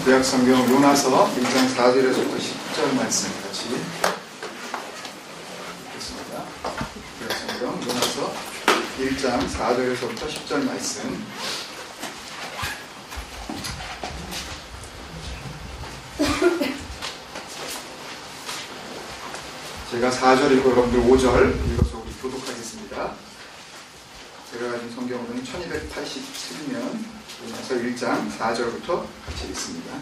구약성경 요나서 1장 4절에서부터 10절 말씀 같이 읽겠습니다. 구약성경 요나서 1장 4절에서부터 10절 말씀. 제가 4절 읽고 여러분들 5절 읽어서 우리 교독하겠습니다. 제가 가진 성경으로는 1287년 요나서 1장 4절부터 같이 읽습니다.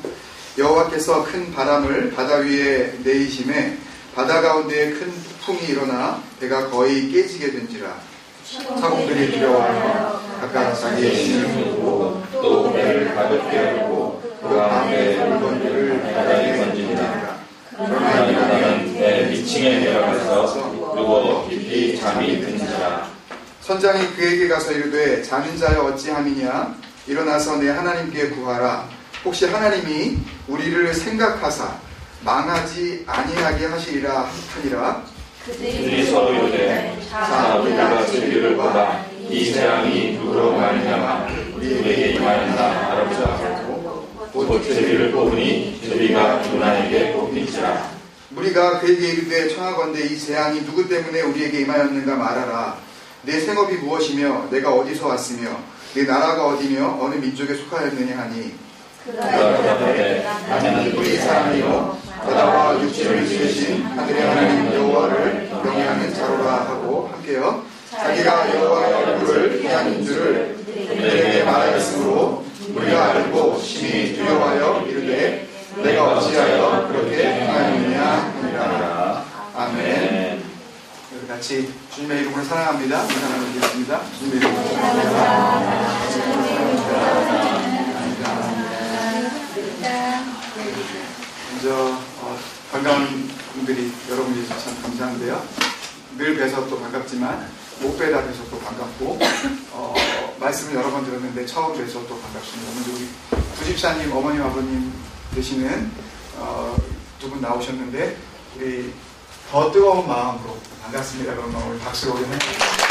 여호와께서 큰 바람을 바다 위에 내리심에 바다 가운데에 큰 폭풍이 일어나 배가 거의 깨지게 된지라. 사공들이 두려워하여 각각 자기의 신을 두고 또 배를 가볍게 하고 그 가운데 물건들을 바다에 던지니라. 그러나 요나는 배 위층에 내려가서 누워 깊이 잠이 든지라. 선장이 그에게 가서 이르되 자는 자여 어찌함이냐. 일어나서 내 하나님께 구하라. 혹시 하나님이 우리를 생각하사 망하지 아니하게 하시리라 하니라. 그들이 서로 이르되 자 우리가 제비를 보라. 이 재앙이 누구로 말미암아 우리에게 임하였나 알아보자 하고 곧 제비를 뽑으니 제비가 요나에게 뽑힌지라. 우리가 그에게 이르되 청하건대 이 재앙이 누구 때문에 우리에게 임하였는가 말하라. 내 생업이 무엇이며 내가 어디서 왔으며 내 나라가 어디며 어느 민족에 속하였느냐 하니 나는 우리 사람이요 바다와 육지를 지으신 하늘의 하나님 여호와를 경외하는 자로라 하고 함께요. 자기가 여호와의 얼굴을 피하는 줄을 우리에게 말하였으므로 우리가 알고 심히 두려워하여 이르되 내가 어찌하여 그렇게 행하였느냐 하니라. 아멘. 같이 주님의 이름으로 사랑합니다. 사랑을 드리겠습니다. 주님의 이름으로 사랑합니다. 먼저 반가운 분들이 여러분이 참 감사한데요. 늘 뵈서 또 반갑지만 못 뵈다 뵈서 또 반갑고 말씀을 여러 번 들었는데 처음 뵈서 또 반갑습니다. 먼저 우리 부집사님 어머님 아버님 되시는 두 분 나오셨는데 우리 더 뜨거운 마음으로 반갑습니다. 그런 마음을 박수로 올려주세요.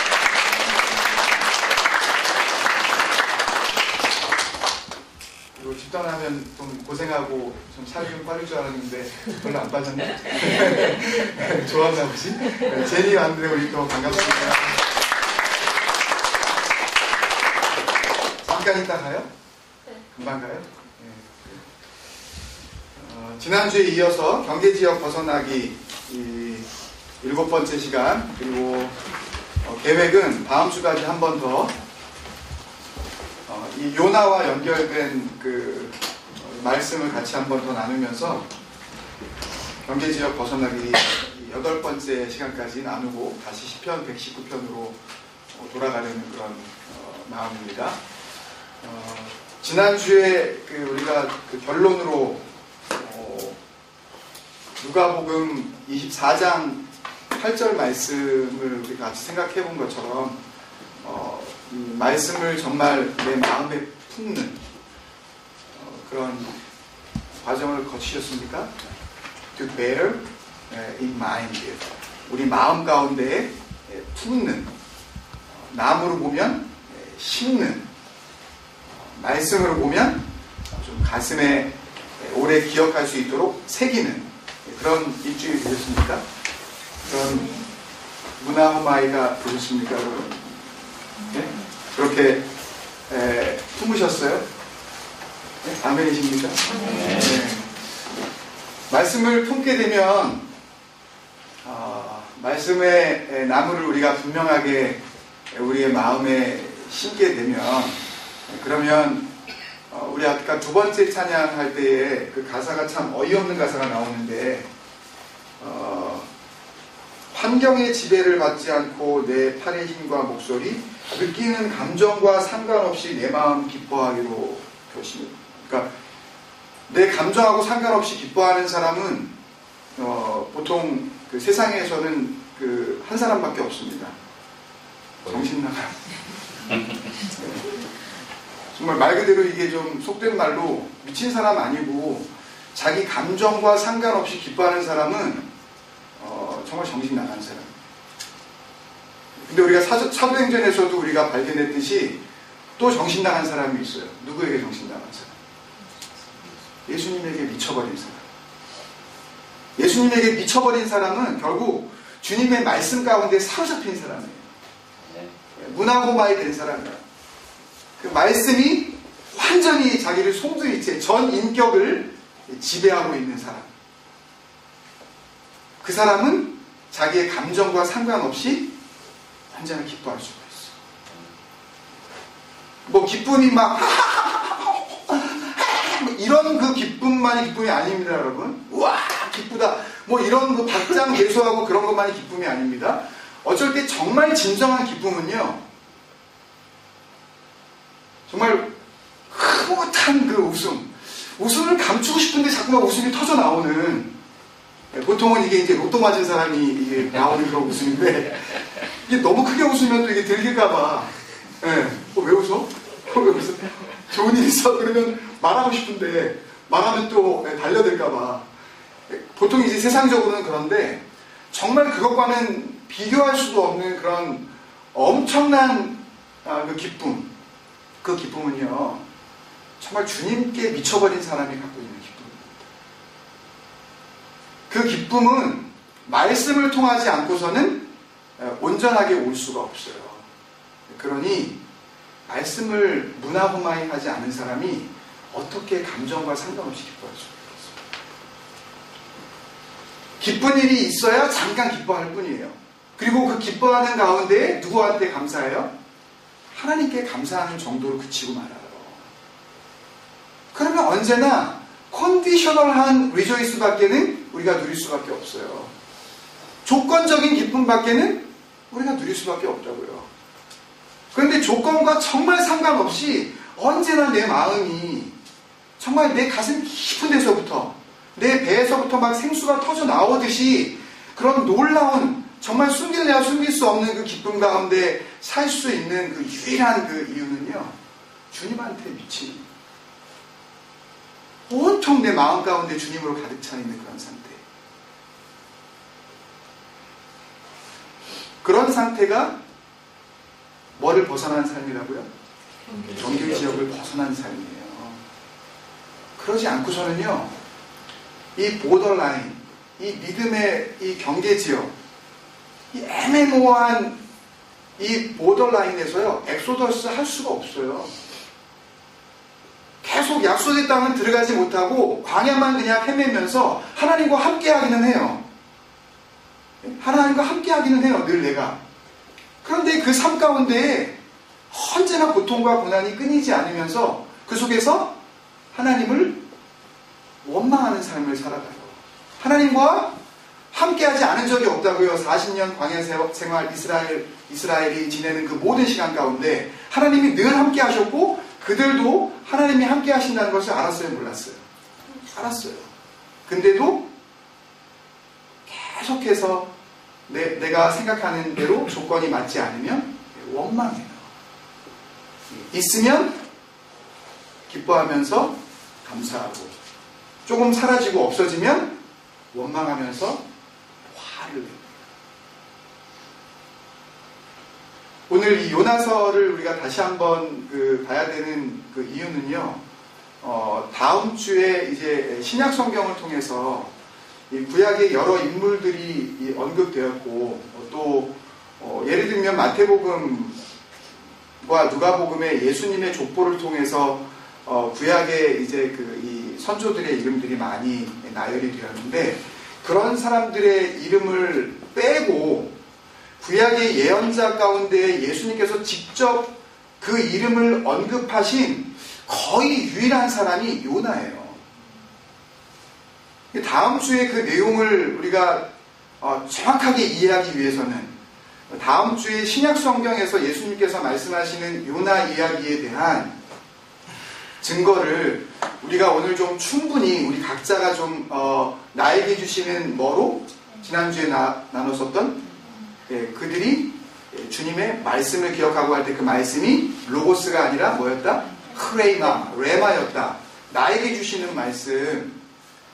그리고 집단하면 좀 고생하고 좀 살이 좀 빠질 줄 알았는데 별로 안 빠졌네. 좋았나 보지? 제니 왔는데 우리 또 반갑습니다. 잠깐 이따 가요? 네. 금방 가요? 네. 지난주에 이어서 경계지역 벗어나기 7번째 시간, 그리고 계획은 다음 주까지 한 번 더 이 요나와 연결된 그 말씀을 같이 한 번 더 나누면서 경계지역 벗어나기 8번째 시간까지 나누고 다시 시편 119편으로 돌아가려는 그런 마음입니다. 지난주에 우리가 그 결론으로 누가복음 24장 8절 말씀을 우리 같이 생각해 본 것처럼 말씀을 정말 내 마음에 품는 그런 과정을 거치셨습니까? To bear in mind. 우리 마음 가운데에 품는, 나무로 보면 심는, 말씀으로 보면 좀 가슴에 오래 기억할 수 있도록 새기는 그런 일주일이 되셨습니까? 그런 문화호마이가 되셨습니까, 여러분? 네? 그렇게 품으셨어요? 네? 아멘이십니까? 네. 말씀을 품게 되면 말씀의 나무를 우리가 분명하게 우리의 마음에 심게 되면 그러면 우리 아까 두 번째 찬양할 때에 그 가사가 참 어이없는 가사가 나오는데 환경의 지배를 받지 않고 내 팔의 힘과 목소리, 느끼는 감정과 상관없이 내 마음 기뻐하기로 결심합니다. 그러니까 내 감정하고 상관없이 기뻐하는 사람은 보통 그 세상에서는 그 한 사람밖에 없습니다. 정신 나간. 정말 말 그대로 이게 좀 속된 말로 미친 사람 아니고 자기 감정과 상관없이 기뻐하는 사람은 정말 정신 나간 사람. 근데 우리가 사도행전에서도 우리가 발견했듯이 또 정신 나간 사람이 있어요. 누구에게 정신 나간 사람? 예수님에게 미쳐버린 사람. 예수님에게 미쳐버린 사람은 결국 주님의 말씀 가운데 사로잡힌 사람이에요. 문화고마이 된 사람이에요. 그 말씀이 완전히 자기를 송두리 채 전 인격을 지배하고 있는 사람. 그 사람은 자기의 감정과 상관없이 언제나 기뻐할 수가 있어. 뭐 기쁨이 막 이런 그 기쁨만이 기쁨이 아닙니다, 여러분. 우와 기쁘다. 뭐 이런 그 박장 예수하고 그런 것만이 기쁨이 아닙니다. 어쩔 때 정말 진정한 기쁨은요, 정말 흐뭇한 그 웃음을 감추고 싶은데 자꾸만 웃음이 터져 나오는, 보통은 이게 이제 로또 맞은 사람이 이게 나오는 그런 웃음인데, 이게 너무 크게 웃으면 또 이게 들킬까봐, 왜 웃어? 왜 웃어? 좋은 일 있어? 그러면 말하고 싶은데, 말하면 또 달려들까봐. 보통 이제 세상적으로는 그런데, 정말 그것과는 비교할 수도 없는 그런 엄청난 그 기쁨. 그 기쁨은요, 정말 주님께 미쳐버린 사람이 갖고 있는 기쁨입니다. 그 기쁨은 말씀을 통하지 않고서는 온전하게 올 수가 없어요. 그러니 말씀을 문화고마이 하지 않은 사람이 어떻게 감정과 상관없이 기뻐할 수 있겠어요? 기쁜 일이 있어야 잠깐 기뻐할 뿐이에요. 그리고 그 기뻐하는 가운데 누구한테 감사해요? 하나님께 감사하는 정도로 그치고 말아요. 그러면 언제나 컨디셔널한 리조이스 밖에는 우리가 누릴 수밖에 없어요. 조건적인 기쁨 밖에는 우리가 누릴 수밖에 없다고요. 그런데 조건과 정말 상관없이 언제나 내 마음이 정말 내 가슴 깊은 데서부터, 내 배에서부터 막 생수가 터져 나오듯이 그런 놀라운, 정말 숨길래야 숨길 수 없는 그 기쁨 가운데 살 수 있는 그 유일한 그 이유는요, 주님한테 미친, 온통 내 마음 가운데 주님으로 가득 차 있는 그런 상태. 그런 상태가 뭐를 벗어난 삶이라고요? 정규 지역을 벗어난 삶이에요. 그러지 않고서는요, 이 보더라인, 이 믿음의 이 경계 지역, 이 애매모호한 이 보더라인에서요, 엑소더스 할 수가 없어요. 계속 약속의 땅은 들어가지 못하고 광야만 그냥 헤매면서 하나님과 함께 하기는 해요. 하나님과 함께 하기는 해요, 늘 내가. 그런데 그 삶 가운데 언제나 고통과 고난이 끊이지 않으면서 그 속에서 하나님을 원망하는 삶을 살아가요. 하나님과 함께하지 않은 적이 없다고요. 40년 광야 생활 이스라엘이 지내는 그 모든 시간 가운데 하나님이 늘 함께 하셨고, 그들도 하나님이 함께 하신다는 것을 알았어요, 몰랐어요? 알았어요. 근데도 계속해서 내가 생각하는 대로 조건이 맞지 않으면 원망해요. 있으면 기뻐하면서 감사하고, 조금 사라지고 없어지면 원망하면서 화를 내요. 오늘 이 요나서를 우리가 다시 한번 봐야 되는 그 이유는요, 다음 주에 이제 신약 성경을 통해서 이 구약의 여러 인물들이 언급되었고, 또 예를 들면 마태복음과 누가복음의 예수님의 족보를 통해서 구약의 이제 이 선조들의 이름들이 많이 나열이 되었는데, 그런 사람들의 이름을 빼고 구약의 예언자 가운데 예수님께서 직접 그 이름을 언급하신 거의 유일한 사람이 요나예요. 다음 주에 그 내용을 우리가 정확하게 이해하기 위해서는 다음 주에 신약 성경에서 예수님께서 말씀하시는 요나 이야기에 대한 증거를 우리가 오늘 좀 충분히 우리 각자가 좀 나에게 주시는 뭐로 지난주에 나눴었던 그들이 주님의 말씀을 기억하고 할 때 그 말씀이 로고스가 아니라 뭐였다? 크레이마, 레마였다. 나에게 주시는 말씀.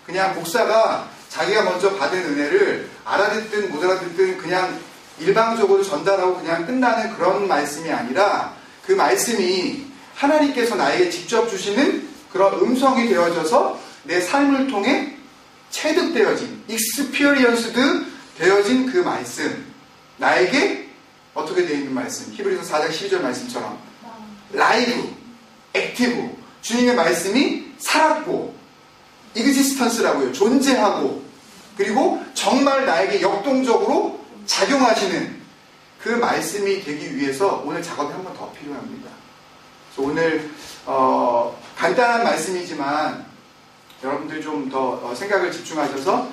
그냥 목사가 자기가 먼저 받은 은혜를 알아듣든 못 알아듣든 그냥 일방적으로 전달하고 그냥 끝나는 그런 말씀이 아니라, 그 말씀이 하나님께서 나에게 직접 주시는 그런 음성이 되어져서 내 삶을 통해 체득되어진, 익스피리언스드 되어진 그 말씀, 나에게 어떻게 되어 있는 말씀, 히브리서 4장 12절 말씀처럼 라이브, 액티브, 주님의 말씀이 살았고 이그지스턴스라고요. 존재하고 그리고 정말 나에게 역동적으로 작용하시는 그 말씀이 되기 위해서 오늘 작업이 한 번 더 필요합니다. 그래서 오늘 간단한 말씀이지만 여러분들 좀 더 생각을 집중하셔서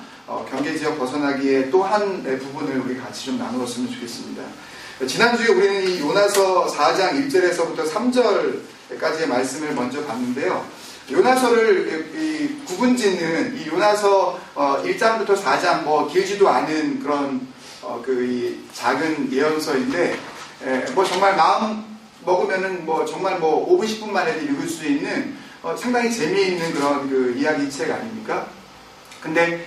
경계지역 벗어나기에 또 한 부분을 우리 같이 좀 나누었으면 좋겠습니다. 지난주에 우리는 이 요나서 4장 1절에서부터 3절까지의 말씀을 먼저 봤는데요. 요나서를 구분짓는 이 요나서 1장부터 4장 뭐 길지도 않은 그런 이 작은 예언서인데 뭐 정말 마음 먹으면은 뭐 정말 뭐 5분 10분 만에 읽을 수 있는 상당히 재미있는 그런 그 이야기책 아닙니까? 근데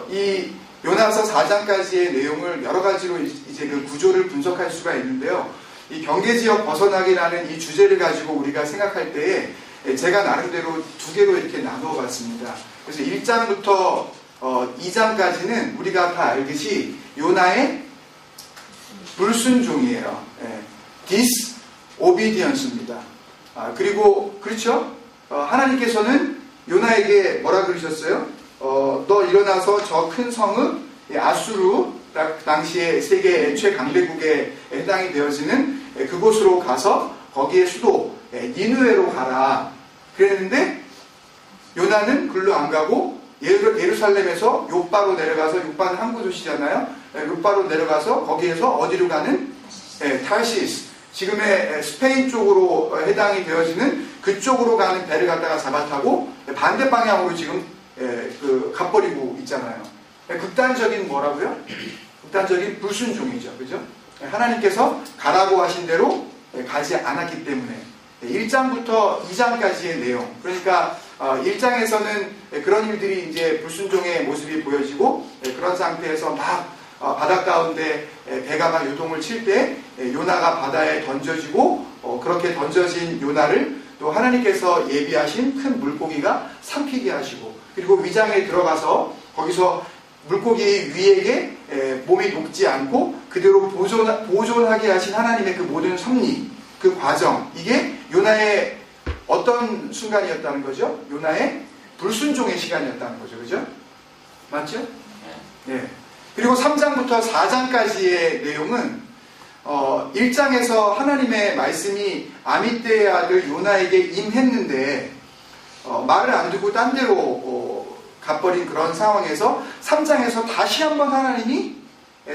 이 요나서 4장까지의 내용을 여러 가지로 이제 그 구조를 분석할 수가 있는데요. 이 경계지역 벗어나기라는 이 주제를 가지고 우리가 생각할 때에 제가 나름대로 두 개로 이렇게 나누어 봤습니다. 그래서 1장부터 2장까지는 우리가 다 알듯이 요나의 불순종이에요. disobedience입니다. 그리고 그렇죠? 하나님께서는 요나에게 뭐라 그러셨어요? 너 일어나서 저 큰 성읍 아수르, 당시에 세계 최강대국에 해당이 되어지는 그곳으로 가서 거기에 수도 니느웨로 가라 그랬는데 요나는 글로 안 가고 예루살렘에서 요바로 내려가서, 요바는 항구 도시잖아요. 요바로 내려가서 거기에서 어디로 가는? 타시스, 지금의 스페인 쪽으로 해당이 되어지는 그쪽으로 가는 배를 갖다가 잡아타고 반대 방향으로 지금 가버리고 있잖아요. 극단적인 뭐라고요? 극단적인 불순종이죠. 그죠? 하나님께서 가라고 하신 대로 가지 않았기 때문에 1장부터 2장까지의 내용, 그러니까 1장에서는 그런 일들이 이제 불순종의 모습이 보여지고 그런 상태에서 막 바닷 가운데 배가 막 요동을 칠 때 요나가 바다에 던져지고 그렇게 던져진 요나를 또 하나님께서 예비하신 큰 물고기가 삼키게 하시고, 그리고 위장에 들어가서 거기서 물고기 위에게 몸이 녹지 않고 그대로 보존하게 하신 하나님의 그 모든 섭리, 그 과정, 이게 요나의 어떤 순간이었다는 거죠? 요나의 불순종의 시간이었다는 거죠. 그죠? 맞죠? 네. 그리고 3장부터 4장까지의 내용은 1장에서 하나님의 말씀이 아미떼의 아들 요나에게 임했는데 말을 안 듣고 딴 데로 가버린 그런 상황에서 3장에서 다시 한번 하나님이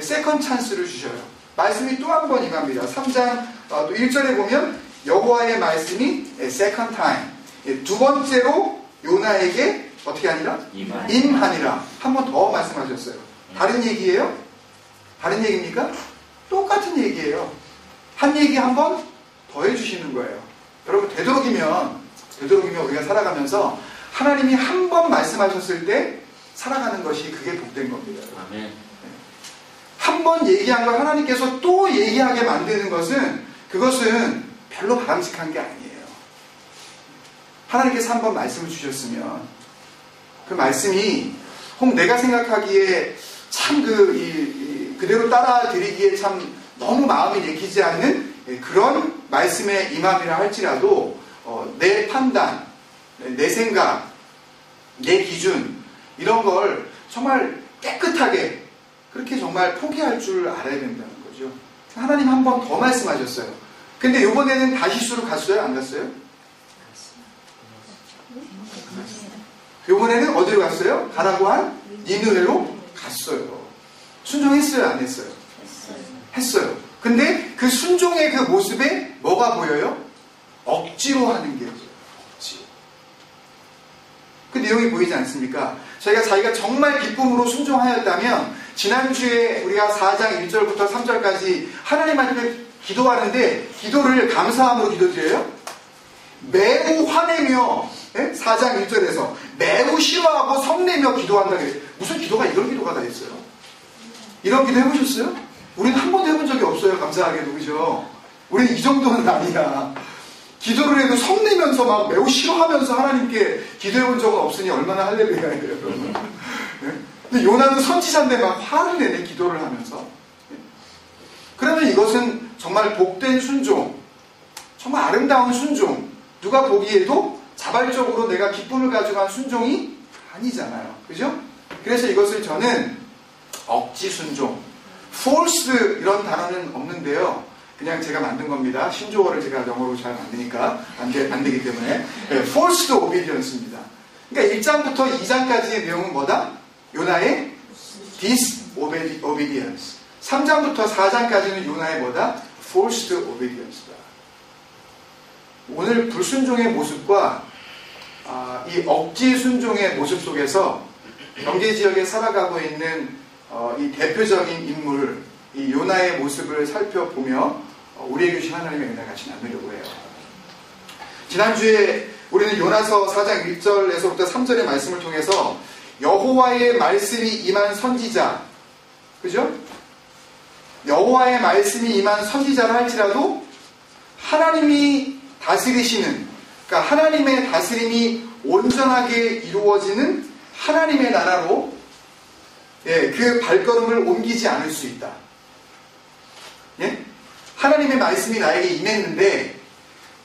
세컨 찬스를 주셔요. 말씀이 또 한 번 임합니다. 3장 또 1절에 보면 여호와의 말씀이 세컨 타임, 두 번째로 요나에게 어떻게 하니라? 임하니라. 한 번 더 말씀하셨어요. 다른 얘기예요? 다른 얘기입니까? 똑같은 얘기예요. 한 얘기 한 번 더 해주시는 거예요. 여러분, 되도록이면 우리가 살아가면서 하나님이 한 번 말씀하셨을 때 살아가는 것이 그게 복된 겁니다. 아멘. 한 번 얘기한 걸 하나님께서 또 얘기하게 만드는 것은, 그것은 별로 바람직한 게 아니에요. 하나님께서 한 번 말씀을 주셨으면 그 말씀이 혹 내가 생각하기에 참 그대로 따라드리기에 참 너무 마음이 내키지 않는 그런 말씀의 임함이라 할지라도 내 판단, 내 생각, 내 기준, 이런 걸 정말 깨끗하게 그렇게 정말 포기할 줄 알아야 된다는 거죠. 하나님 한 번 더 말씀하셨어요. 근데 이번에는 다시수로 갔어요? 안 갔어요? 이번에는 어디로 갔어요? 가라고 한 니느웨로 갔어요. 순종했어요? 안 했어요? 했어요. 근데 그 순종의 그 모습에 뭐가 보여요? 억지로 하는 게 보여요. 억지로. 그 내용이 보이지 않습니까? 자기가 정말 기쁨으로 순종하였다면 지난주에 우리가 4장 1절부터 3절까지 하나님한테 기도하는데 기도를 감사함으로 기도드려요? 매우 화내며 4장 1절에서 매우 싫어하고 성내며 기도한다 그래요. 무슨 기도가 이런 기도가 다 있어요? 이런 기도 해보셨어요? 우리는 한 번도 해본 적이 없어요. 감사하게도. 그죠? 우리는 이 정도는 아니야. 기도를 해도 성내면서 막 매우 싫어하면서 하나님께 기도해 본 적은 없으니 얼마나 할렐루야예요, 여러분. 네? 근데 요나는 선지자인데 막 화를 내네, 기도를 하면서. 네? 그러면 이것은 정말 복된 순종, 정말 아름다운 순종, 누가 보기에도 자발적으로 내가 기쁨을 가져간 순종이 아니잖아요. 그죠? 그래서 이것을 저는 억지 순종, force 이런 단어는 없는데요. 그냥 제가 만든 겁니다. 신조어를 제가 영어로 잘 만드니까 안 되기 때문에. 네, forced obedience입니다. 그러니까 1장부터 2장까지의 내용은 뭐다? 요나의 disobedience. 3장부터 4장까지는 요나의 뭐다? forced obedience다. 오늘 불순종의 모습과 이 억지 순종의 모습 속에서 경계지역에 살아가고 있는 이 대표적인 인물, 이 요나의 모습을 살펴보며 우리에게 주신 하나님의 은혜를 같이 나누려고 해요. 지난주에 우리는 요나서 4장 1절에서부터 3절의 말씀을 통해서 여호와의 말씀이 임한 선지자, 그죠? 여호와의 말씀이 임한 선지자를 할지라도 하나님이 다스리시는, 그러니까 하나님의 다스림이 온전하게 이루어지는 하나님의 나라로 그 발걸음을 옮기지 않을 수 있다. 예? 하나님의 말씀이 나에게 임했는데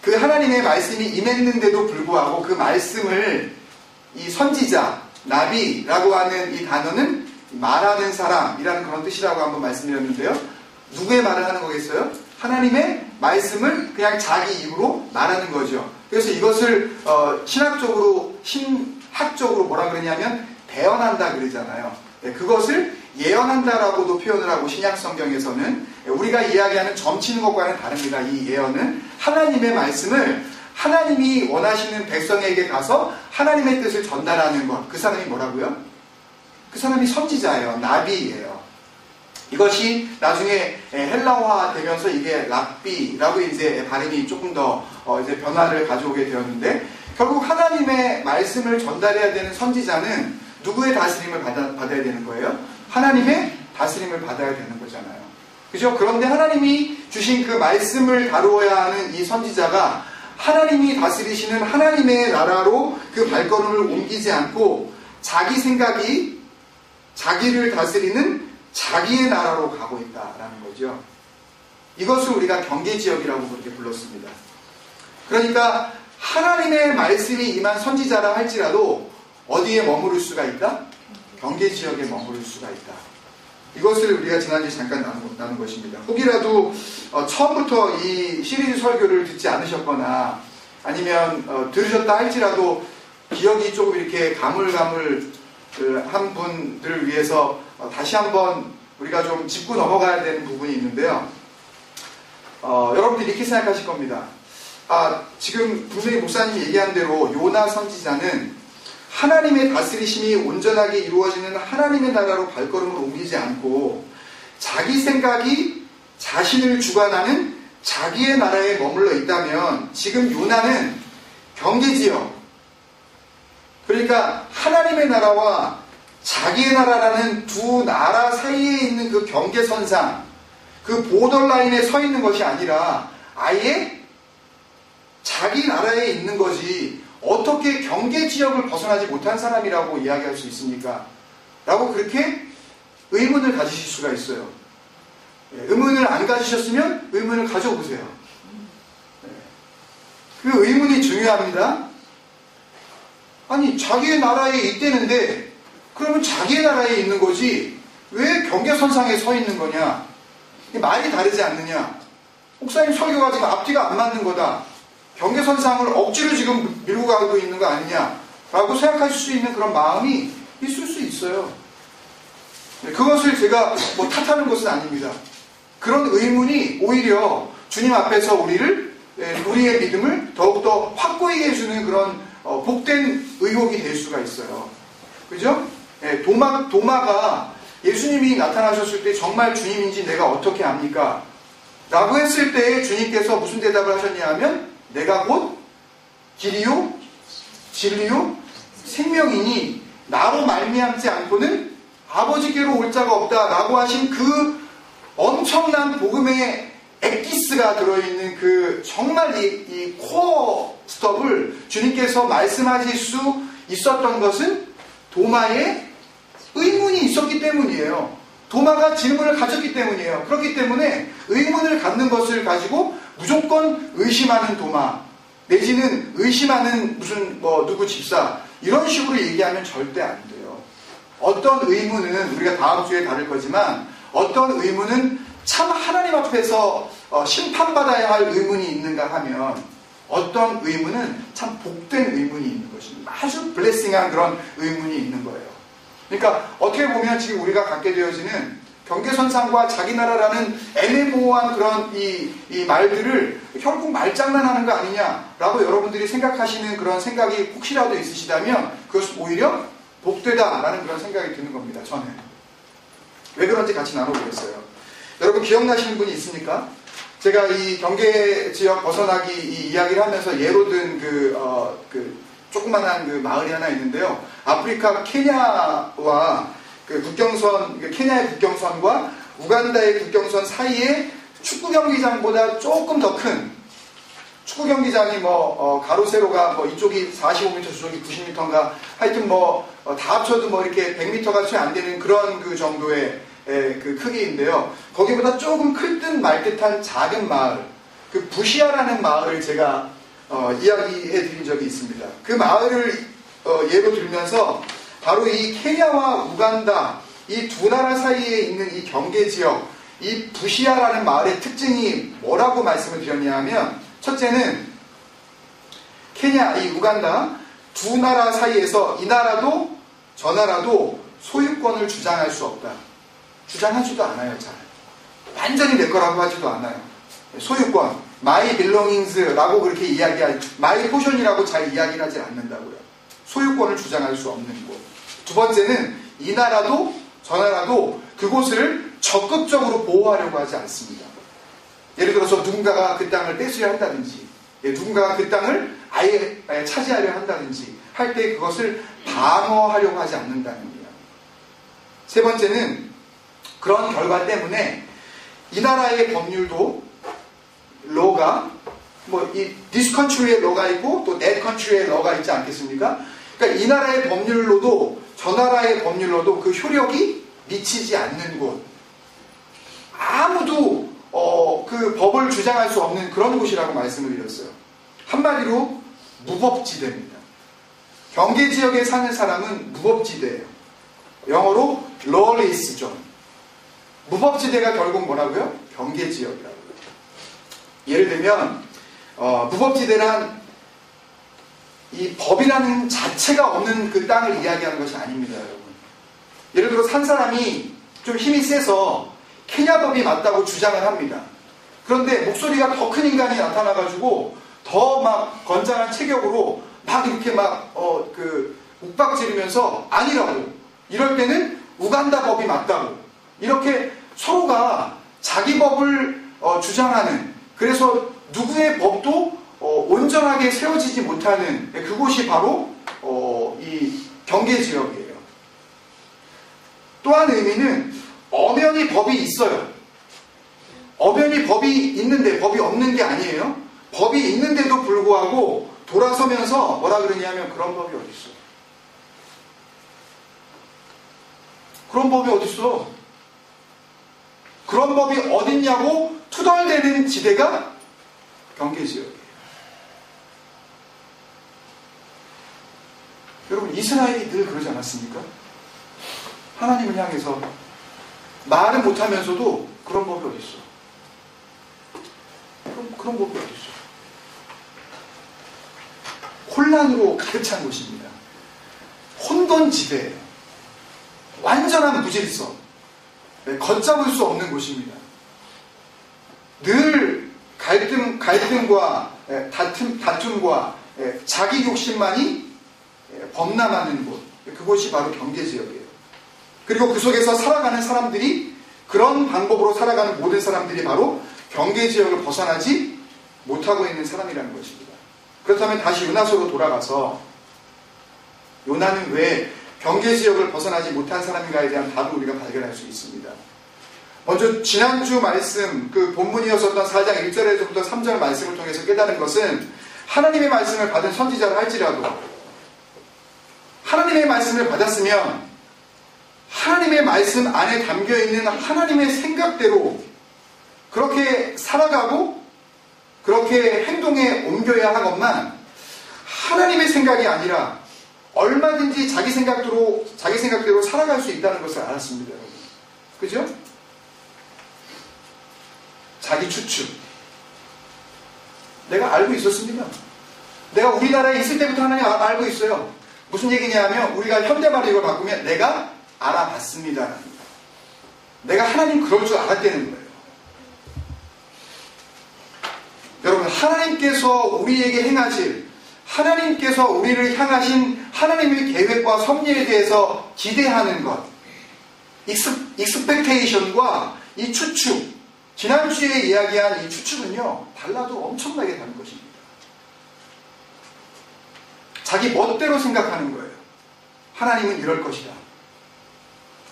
그 하나님의 말씀이 임했는데도 불구하고 그 말씀을 이 선지자, 나비라고 하는 이 단어는 말하는 사람이라는 그런 뜻이라고 한번 말씀드렸는데요. 누구의 말을 하는 거겠어요? 하나님의 말씀을 그냥 자기 입으로 말하는 거죠. 그래서 이것을 신학적으로 뭐라 그러냐면 대언한다 그러잖아요. 그것을 예언한다라고도 표현을 하고 신약 성경에서는 우리가 이야기하는 점치는 것과는 다릅니다. 이 예언은 하나님의 말씀을 하나님이 원하시는 백성에게 가서 하나님의 뜻을 전달하는 것. 그 사람이 뭐라고요? 그 사람이 선지자예요. 나비예요. 이것이 나중에 헬라화 되면서 이게 랍비라고 이제 발음이 조금 더 이제 변화를 가져오게 되었는데, 결국 하나님의 말씀을 전달해야 되는 선지자는 누구의 다스림을 받아야 되는 거예요? 하나님의 다스림을 받아야 되는 거잖아요. 그죠? 그런데 하나님이 주신 그 말씀을 다루어야 하는 이 선지자가 하나님이 다스리시는 하나님의 나라로 그 발걸음을 옮기지 않고 자기 생각이 자기를 다스리는 자기의 나라로 가고 있다라는 거죠. 이것을 우리가 경계지역이라고 그렇게 불렀습니다. 그러니까 하나님의 말씀이 임한 선지자라 할지라도 어디에 머무를 수가 있다? 경계지역에 머무를 수가 있다. 이것을 우리가 지난주에 잠깐 나눈 것입니다. 혹이라도 처음부터 이 시리즈 설교를 듣지 않으셨거나 아니면 들으셨다 할지라도 기억이 조금 이렇게 가물가물 한 분들을 위해서 다시 한번 우리가 좀 짚고 넘어가야 되는 부분이 있는데요. 여러분들이 이렇게 생각하실 겁니다. 지금 분명히 목사님이 얘기한 대로 요나 선지자는 하나님의 다스리심이 온전하게 이루어지는 하나님의 나라로 발걸음을 옮기지 않고 자기 생각이 자신을 주관하는 자기의 나라에 머물러 있다면 지금 요나는 경계지역, 그러니까 하나님의 나라와 자기의 나라라는 두 나라 사이에 있는 그 경계선상, 그 보더라인에 서 있는 것이 아니라 아예 자기 나라에 있는 것이 어떻게 경계지역을 벗어나지 못한 사람이라고 이야기할 수 있습니까? 라고 그렇게 의문을 가지실 수가 있어요. 의문을 안 가지셨으면 의문을 가져보세요. 그 의문이 중요합니다. 아니, 자기의 나라에 있대는데 그러면 자기의 나라에 있는 거지 왜 경계선상에 서 있는 거냐? 말이 다르지 않느냐? 목사님 설교가 지금 앞뒤가 안 맞는 거다. 경계선상을 억지로 지금 밀고 가고 있는 거 아니냐라고 생각하실 수 있는 그런 마음이 있을 수 있어요. 그것을 제가 뭐 탓하는 것은 아닙니다. 그런 의문이 오히려 주님 앞에서 우리의 믿음을 더욱더 확고하게 해주는 그런 복된 의혹이 될 수가 있어요. 그죠? 도마가 예수님이 나타나셨을 때 정말 주님인지 내가 어떻게 압니까? 라고 했을 때 주님께서 무슨 대답을 하셨냐 하면 내가 곧 길이요 진리요 생명이니 나로 말미암지 않고는 아버지께로 올 자가 없다 라고 하신 그 엄청난 복음의 엑기스가 들어있는 그 정말 이 코어 스톱을 주님께서 말씀하실 수 있었던 것은 도마에 의문이 있었기 때문이에요. 도마가 질문을 가졌기 때문이에요. 그렇기 때문에 의문을 갖는 것을 가지고 무조건 의심하는 도마, 내지는 의심하는 무슨 누구 집사, 이런 식으로 얘기하면 절대 안 돼요. 어떤 의문은 우리가 다음 주에 다룰 거지만, 어떤 의문은 참 하나님 앞에서 심판받아야 할 의문이 있는가 하면, 어떤 의문은 참 복된 의문이 있는 것입니다. 아주 블레싱한 그런 의문이 있는 거예요. 그러니까 어떻게 보면 지금 우리가 갖게 되어지는 경계선상과 자기 나라라는 애매모호한 그런 이 말들을 결국 말장난하는 거 아니냐라고 여러분들이 생각하시는 그런 생각이 혹시라도 있으시다면 그것은 오히려 복되다라는 그런 생각이 드는 겁니다. 저는. 왜 그런지 같이 나눠보겠어요. 여러분 기억나시는 분이 있습니까? 제가 이 경계지역 벗어나기 이 이야기를 하면서 예로 든 그 조그만한 그 마을이 하나 있는데요. 아프리카 케냐와 그 국경선, 케냐의 국경선과 우간다의 국경선 사이에 축구 경기장보다 조금 더 큰 축구 경기장이 가로 세로가 이쪽이 45m, 저쪽이 90m인가 하여튼 다 합쳐도 이렇게 100m가 채 안 되는 그런 그 정도의 그 크기인데요. 거기보다 조금 클 듯 말 듯한 작은 마을, 그 부시아라는 마을을 제가 이야기해 드린 적이 있습니다. 그 마을을 예로 들면서 바로 이 케냐와 우간다 이 두 나라 사이에 있는 이 경계지역, 이 부시아라는 마을의 특징이 뭐라고 말씀을 드렸냐 하면, 첫째는 케냐, 이 우간다 두 나라 사이에서 이 나라도 저 나라도 소유권을 주장할 수 없다. 주장하지도 않아요. 잘 완전히 내 거라고 하지도 않아요. 소유권, my belongings라고 그렇게 my portion이라고 잘 이야기를 하지 않는다고요. 소유권을 주장할 수 없는 곳. 두 번째는 이 나라도 저 나라도 그곳을 적극적으로 보호하려고 하지 않습니다. 예를 들어서 누군가가 그 땅을 뺏으려 한다든지, 누군가가 그 땅을 아예 차지하려 한다든지 할 때 그것을 방어하려고 하지 않는다는 거예요. 세 번째는 그런 결과 때문에 이 나라의 법률도 로가 this country의 로가 있고 또 that country의 로가 있지 않겠습니까? 그러니까 이 나라의 법률로도 저 나라의 법률로도 그 효력이 미치지 않는 곳, 아무도 그 법을 주장할 수 없는 그런 곳이라고 말씀을 드렸어요. 한마디로 무법지대입니다. 경계지역에 사는 사람은 무법지대예요. 영어로 lawless zone. 무법지대가 결국 뭐라고요? 경계지역이라고요. 예를 들면 무법지대란 이 법이라는 자체가 없는 그 땅을 이야기하는 것이 아닙니다, 여러분. 예를 들어 한 사람이 좀 힘이 세서 케냐법이 맞다고 주장을 합니다. 그런데 목소리가 더 큰 인간이 나타나가지고 더 막 건장한 체격으로 막 이렇게 욱박지르면서 아니라고, 이럴 때는 우간다 법이 맞다고, 이렇게 서로가 자기 법을 주장하는, 그래서 누구의 법도 온전하게 세워지지 못하는 그곳이 바로 이 경계지역이에요. 또한 의미는 엄연히 법이 있어요. 엄연히 법이 있는데 법이 없는 게 아니에요. 법이 있는데도 불구하고 돌아서면서 뭐라 그러냐면 그런 법이 어디 있어? 그런 법이 어디 있어? 그런 법이 어딨냐고 투덜대는 지대가 경계지역이에요. 여러분, 이스라엘이 늘 그러지 않았습니까? 하나님을 향해서 말은 못하면서도 그런 법이 어디 있어? 그런 법이 어디 있어? 혼란으로 가득 찬 곳입니다. 혼돈지대예요. 완전한 무질서, 걷잡을 수 없는 곳입니다. 늘 갈등과 다툼과 자기 욕심만이 범람하는 곳, 그곳이 바로 경계지역이에요. 그리고 그 속에서 살아가는 사람들이, 그런 방법으로 살아가는 모든 사람들이 바로 경계지역을 벗어나지 못하고 있는 사람이라는 것입니다. 그렇다면 다시 요나서로 돌아가서 요나는 왜 경계지역을 벗어나지 못한 사람인가에 대한 답을 우리가 발견할 수 있습니다. 먼저 지난주 말씀, 그 본문이었었던 4장 1절에서부터 3절 말씀을 통해서 깨달은 것은 하나님의 말씀을 받은 선지자를 할지라도 하나님의 말씀을 받았으면 하나님의 말씀 안에 담겨있는 하나님의 생각대로 그렇게 살아가고 그렇게 행동에 옮겨야 하건만 하나님의 생각이 아니라 얼마든지 자기 생각대로 살아갈 수 있다는 것을 알았습니다. 여러분. 그죠? 자기 추측. 내가 알고 있었습니다. 내가 우리나라에 있을 때부터 하나님 알고 있어요. 무슨 얘기냐면 우리가 현대말로 이걸 바꾸면 내가 알아봤습니다. 내가 하나님 그럴 줄 알았다는 거예요. 여러분, 하나님께서 우리에게 행하실, 하나님께서 우리를 향하신 하나님의 계획과 섭리에 대해서 기대하는 것, 익스펙테이션과 이 추측, 지난주에 이야기한 이 추측은요, 달라도 엄청나게 다른 것입니다. 자기 멋대로 생각하는 거예요. 하나님은 이럴 것이다.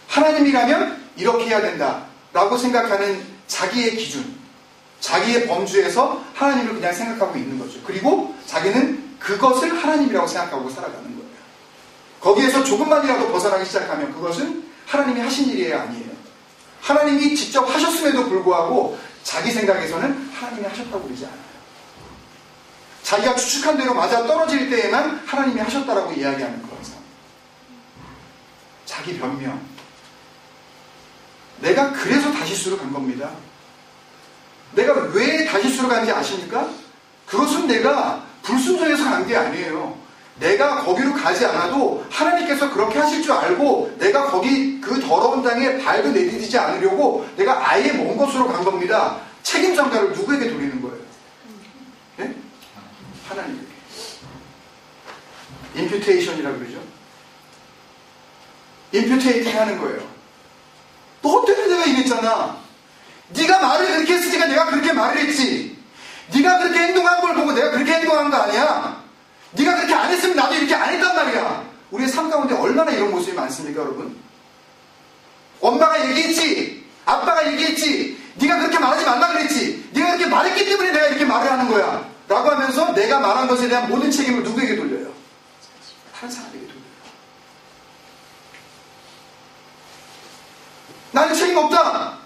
하나님이라면 이렇게 해야 된다. 라고 생각하는 자기의 기준, 자기의 범주에서 하나님을 그냥 생각하고 있는 거죠. 그리고 자기는 그것을 하나님이라고 생각하고 살아가는 거예요. 거기에서 조금만이라도 벗어나기 시작하면 그것은 하나님이 하신 일이에요, 아니에요? 하나님이 직접 하셨음에도 불구하고 자기 생각에서는 하나님이 하셨다고 그러지 않아요. 자기가 추측한 대로 맞아 떨어질 때에만 하나님이 하셨다라고 이야기하는 그런 상황. 자기 변명. 내가 그래서 다시스로 간 겁니다. 내가 왜 다시스로 간지 아십니까? 그것은 내가 불순종해서 간 게 아니에요. 내가 거기로 가지 않아도 하나님께서 그렇게 하실 줄 알고 내가 거기 그 더러운 땅에 발도 내디디지 않으려고 내가 아예 먼 곳으로 간 겁니다. 책임 전가를 누구에게 돌리는 거예요? 네? 하나님에게. 임퓨테이션이라고 그러죠. 임퓨테이팅 하는 거예요. 너 때문에 내가 이랬잖아. 네가 말을 그렇게 했으니까 내가 그렇게 말을 했지. 네가 그렇게 행동한 걸 보고 내가 그렇게 행동한 거 아니야. 네가 그렇게 안 했으면 나도 이렇게 안 했단 말이야. 우리의 삶 가운데 얼마나 이런 모습이 많습니까, 여러분? 엄마가 얘기했지. 아빠가 얘기했지. 네가 그렇게 말하지 말라 그랬지. 네가 그렇게 말했기 때문에 내가 이렇게 말을 하는 거야. 라고 하면서 내가 말한 것에 대한 모든 책임을 누구에게 돌려요? 다른 사람에게 돌려요. 나는 책임 없다.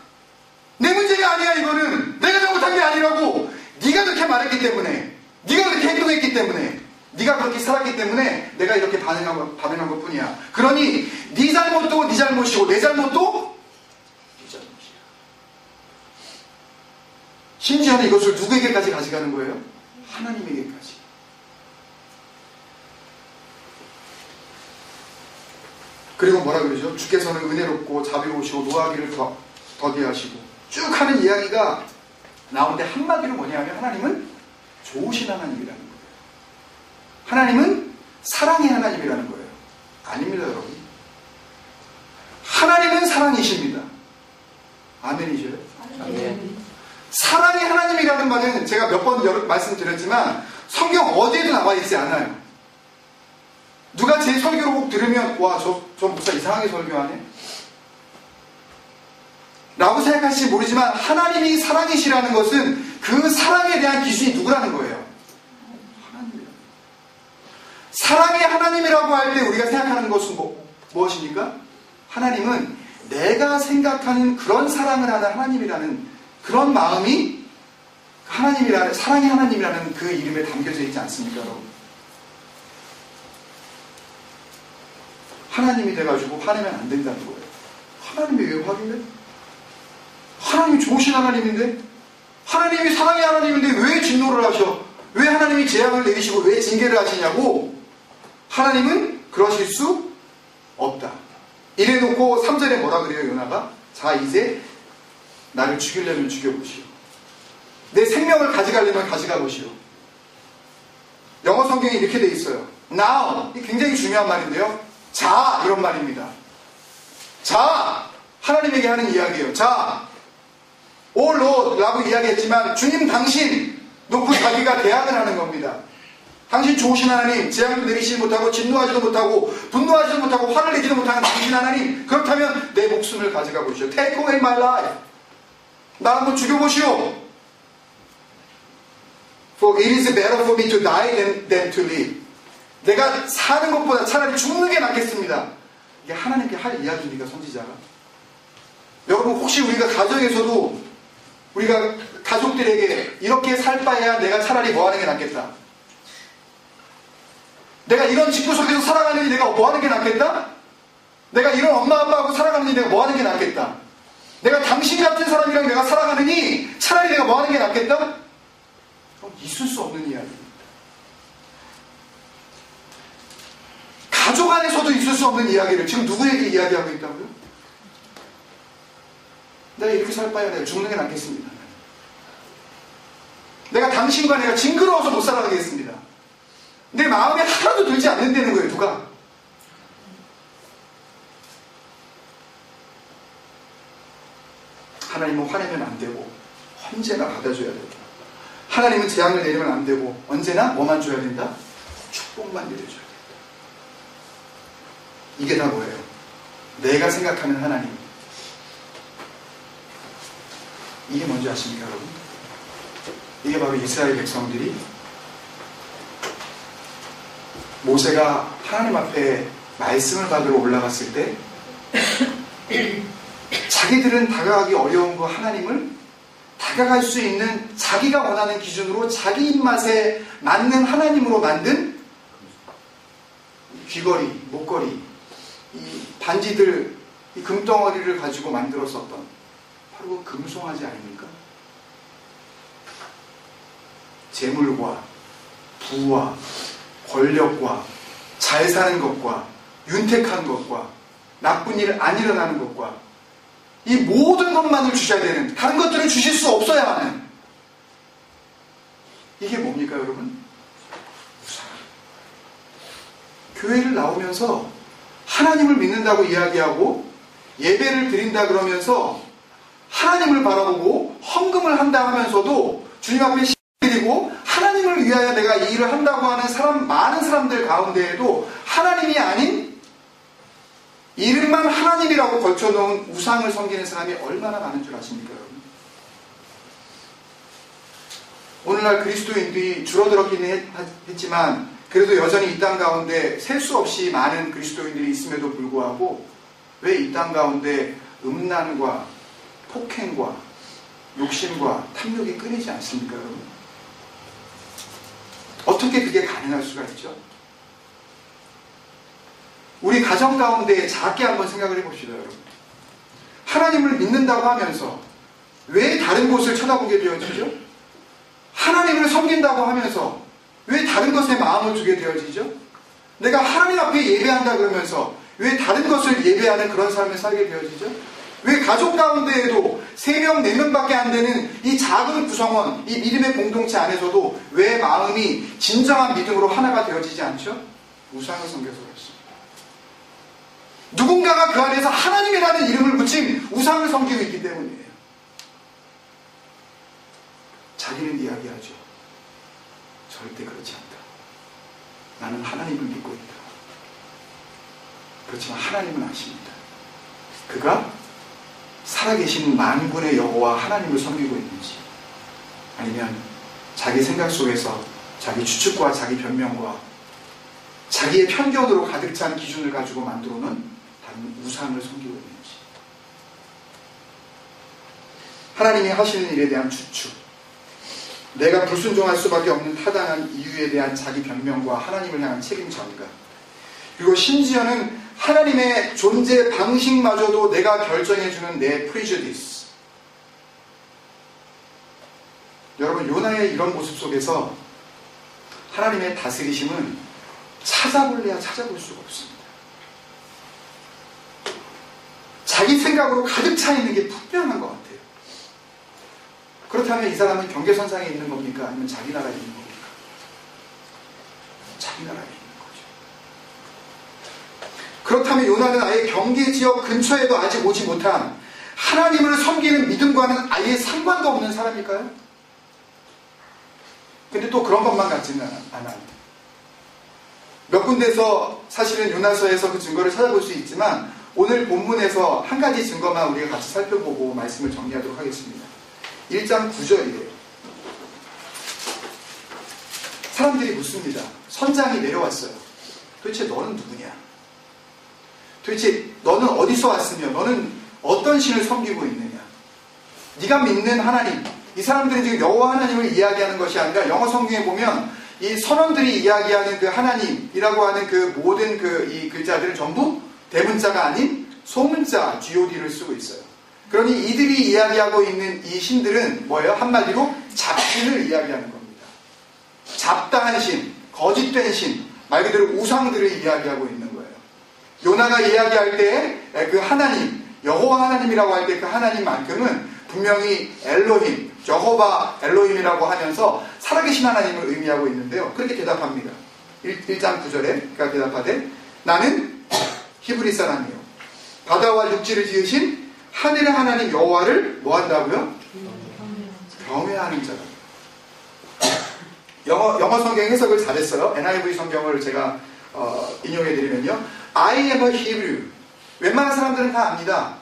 내 문제가 아니야, 이거는. 내가 잘못한 게 아니라고. 네가 그렇게 말했기 때문에, 네가 그렇게 행동했기 때문에, 네가 그렇게 살았기 때문에 내가 이렇게 반응한 것 뿐이야. 그러니 네 잘못도 네 잘못이고 내 잘못도 네 잘못이야. 심지어는 이것을 누구에게까지 가져가는 거예요? 하나님에게까지. 그리고 뭐라 그러죠? 주께서는 은혜롭고 자비로우시고 노하기를 더디하시고 쭉 하는 이야기가 나오는데 한마디로 뭐냐면 하나님은 좋으신 하나님이라는 거예요. 하나님은 사랑의 하나님이라는 거예요. 아닙니다, 여러분. 하나님은 사랑이십니다. 아멘이죠? 아멘. 사랑의 하나님이라는 말은 제가 몇 번 말씀드렸지만 성경 어디에도 나와 있지 않아요. 누가 제 설교를 꼭 들으면 와, 저 목사 이상하게 설교하네? 라고 생각하실지 모르지만 하나님이 사랑이시라는 것은 그 사랑에 대한 기준이 누구라는 거예요? 하나님이라는 거예요. 사랑의 하나님이라고 할 때 우리가 생각하는 것은 무엇입니까? 하나님은 내가 생각하는 그런 사랑을 하는 하나님이라는 그런 마음이 하나님이라는, 사랑의 하나님이라는 그 이름에 담겨져 있지 않습니까, 여러분? 하나님이 돼가지고 화내면 안 된다는 거예요. 하나님이 왜 화를 내? 하나님이 좋으신 하나님인데? 하나님이 사랑의 하나님인데 왜 진노를 하셔? 왜 하나님이 재앙을 내리시고 왜 징계를 하시냐고? 하나님은 그러실 수 없다. 이래놓고 3절에 뭐라 그래요, 요나가? 자, 이제 나를 죽이려면 죽여보시오. 내 생명을 가져가려면 가져가 보시오. 영어 성경에 이렇게 돼 있어요. Now. 이게 굉장히 중요한 말인데요. 자, 이런 말입니다. 자, 하나님에게 하는 이야기예요. 자, 오 Lord 라고 이야기했지만 주님 당신 놓고 자기가 대항을 하는 겁니다. 당신 좋으신 하나님, 재앙도 내리시지 못하고 진노하지도 못하고 분노하지도 못하고 화를 내지도 못하는 당신 하나님, 그렇다면 내 목숨을 가져가 보시오. Take away my life. 나 한번 죽여보시오. For it is better for me to die than to live. 내가 사는 것보다 차라리 죽는 게 낫겠습니다. 이게 하나님께 할 이야기입니까, 선지자가? 여러분, 혹시 우리가 가정에서도 우리가 가족들에게 이렇게 살 바에야 내가 차라리 뭐 하는 게 낫겠다. 내가 이런 직구 속에서 살아가느니 내가 뭐 하는 게 낫겠다? 내가 이런 엄마 아빠하고 살아가느니 내가 뭐 하는 게 낫겠다? 내가 당신 같은 사람이랑 내가 살아가느니 차라리 내가 뭐 하는 게 낫겠다? 있을 수 없는 이야기입니다. 가족 안에서도 있을 수 없는 이야기를 지금 누구에게 이야기하고 있다고요? 내가 이렇게 살 바에 내가 죽는 게 낫겠습니다. 내가 당신과 내가 징그러워서 못 살아가겠습니다. 내 마음에 하나도 들지 않는다는 거예요. 누가? 하나님은 화내면 안 되고 언제나 받아줘야 된다. 하나님은 재앙을 내리면 안 되고 언제나 뭐만 줘야 된다? 축복만 내려줘야 된다. 이게 다 뭐예요? 내가 생각하는 하나님. 이게 뭔지 아십니까, 여러분? 이게 바로 이스라엘 백성들이 모세가 하나님 앞에 말씀을 받으러 올라갔을 때 자기들은 다가가기 어려운 그 하나님을 다가갈 수 있는 자기가 원하는 기준으로 자기 입맛에 맞는 하나님으로 만든 귀걸이, 목걸이, 이 반지들, 이 금덩어리를 가지고 만들었었던 바로 그 금송아지 아닙니까? 재물과 부와 권력과 잘 사는 것과 윤택한 것과 나쁜 일 안 일어나는 것과 이 모든 것만을 주셔야 되는, 다른 것들을 주실 수 없어야 하는, 이게 뭡니까, 여러분? 우상. 교회를 나오면서 하나님을 믿는다고 이야기하고 예배를 드린다 그러면서 하나님을 바라보고 헌금을 한다 하면서도 주님 앞에 드리고 하나님을 위하여 내가 이 일을 한다고 하는 사람, 많은 사람들 가운데에도 하나님이 아닌 이름만 하나님이라고 걸쳐놓은 우상을 섬기는 사람이 얼마나 많은 줄 아십니까, 여러분? 오늘날 그리스도인들이 줄어들었기는 했지만 그래도 여전히 이 땅 가운데 셀 수 없이 많은 그리스도인들이 있음에도 불구하고 왜 이 땅 가운데 음란과 폭행과 욕심과 탐욕이 끊이지 않습니까, 여러분? 어떻게 그게 가능할 수가 있죠? 우리 가정 가운데 작게 한번 생각을 해봅시다, 여러분. 하나님을 믿는다고 하면서 왜 다른 곳을 쳐다보게 되어지죠? 하나님을 섬긴다고 하면서 왜 다른 것에 마음을 두게 되어지죠? 내가 하나님 앞에 예배한다 그러면서 왜 다른 것을 예배하는 그런 삶을 살게 되어지죠? 왜 가족 가운데에도 3명, 4명밖에 안 되는 이 작은 구성원, 이 믿음의 공동체 안에서도 왜 마음이 진정한 믿음으로 하나가 되어지지 않죠? 우상을 섬겨서 그렇습니다. 누군가가 그 안에서 하나님이라는 이름을 붙인 우상을 섬기고 있기 때문이에요. 자기는 이야기하죠. 절대 그렇지 않다. 나는 하나님을 믿고 있다. 그렇지만 하나님은 아십니다. 그가 살아계신 만군의 여호와 하나님을 섬기고 있는지, 아니면 자기 생각 속에서 자기 추측과 자기 변명과 자기의 편견으로 가득 찬 기준을 가지고 만들어놓은 다른 우상을 섬기고 있는지. 하나님이 하시는 일에 대한 추측, 내가 불순종할 수밖에 없는 타당한 이유에 대한 자기 변명과 하나님을 향한 책임 전가, 그리고 심지어는 하나님의 존재 방식마저도 내가 결정해주는 내 프리주디스. 여러분, 요나의 이런 모습 속에서 하나님의 다스리심은 찾아볼래야 찾아볼 수가 없습니다. 자기 생각으로 가득 차 있는 게 분명한 것 같아요. 그렇다면 이 사람은 경계선상에 있는 겁니까? 아니면 자기 나라에 있는 겁니까? 자기 나라에 있는 거죠. 그렇다면 요나는 아예 경계지역 근처에도 아직 오지 못한 하나님을 섬기는 믿음과는 아예 상관도 없는 사람일까요? 근데 또 그런 것만 같지는 않아요. 몇 군데서 사실은 요나서에서 그 증거를 찾아볼 수 있지만 오늘 본문에서 한 가지 증거만 우리가 같이 살펴보고 말씀을 정리하도록 하겠습니다. 1장 9절이에요. 사람들이 묻습니다. 선장이 내려왔어요. 도대체 너는 누구냐? 도대체 너는 어디서 왔으며 너는 어떤 신을 섬기고 있느냐? 네가 믿는 하나님, 이 사람들은 지금 여호와 하나님을 이야기하는 것이 아니라 영어 성경에 보면 이 선원들이 이야기하는 그 하나님이라고 하는 그 모든 이 글자들은 전부 대문자가 아닌 소문자 GOD를 쓰고 있어요. 그러니 이들이 이야기하고 있는 이 신들은 뭐예요? 한마디로 잡신을 이야기하는 겁니다. 잡다한 신, 거짓된 신, 말 그대로 우상들을 이야기하고 있는 거예요. 요나가 이야기할 때 그 하나님, 여호와 하나님이라고 할 때 그 하나님만큼은 분명히 엘로힘, 여호바 엘로힘이라고 하면서 살아계신 하나님을 의미하고 있는데요. 그렇게 대답합니다. 1장 9절에 그가 대답하되 나는 히브리 사람이요 바다와 육지를 지으신 하늘의 하나님 여호와를 뭐 한다고요? 경외하는 자라. 영어 성경 해석을 잘했어요. NIV 성경을 제가 인용해드리면요. I am a Hebrew. 웬만한 사람들은 다 압니다.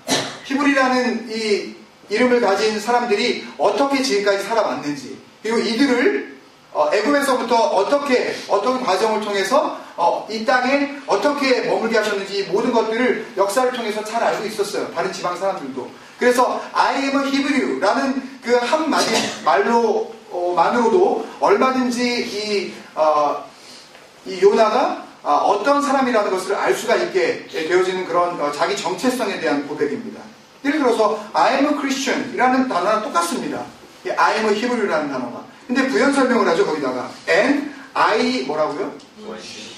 히브리라는 이 이름을 가진 사람들이 어떻게 지금까지 살아왔는지, 그리고 이들을 애굽에서부터 어떤 과정을 통해서 이 땅에 어떻게 머물게 하셨는지 모든 것들을 역사를 통해서 잘 알고 있었어요. 다른 지방 사람들도. 그래서 I am a Hebrew라는 그 한마디 말로만으로도 얼마든지 이 요나가 어떤 사람이라는 것을 알 수가 있게 되어지는 그런 자기 정체성에 대한 고백입니다. 예를 들어서 I am a Christian 이라는 단어랑 똑같습니다. I am a Hebrew라는 단어가. 근데 부연 설명을 하죠. 거기다가 and I 뭐라고요?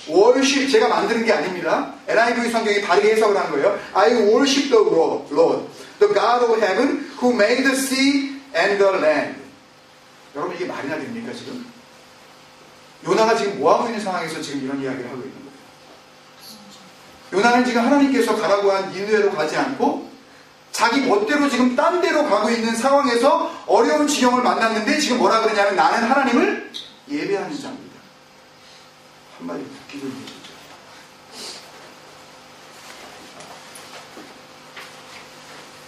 worship. 제가 만드는 게 아닙니다. NIV 성경이 다르게 해석을 하는 거예요. I worship the Lord, the God of heaven who made the sea and the land. 여러분 이게 말이나 됩니까 지금? 요나가 지금 뭐하고 있는 상황에서 지금 이런 이야기를 하고 있는 거예요. 요나는 지금 하나님께서 가라고 한 니느웨로 가지 않고 자기 멋대로 지금 딴 데로 가고 있는 상황에서 어려운 지경을 만났는데 지금 뭐라 그러냐면 나는 하나님을 예배하는 자입니다. 한마디로 웃기는 얘기죠.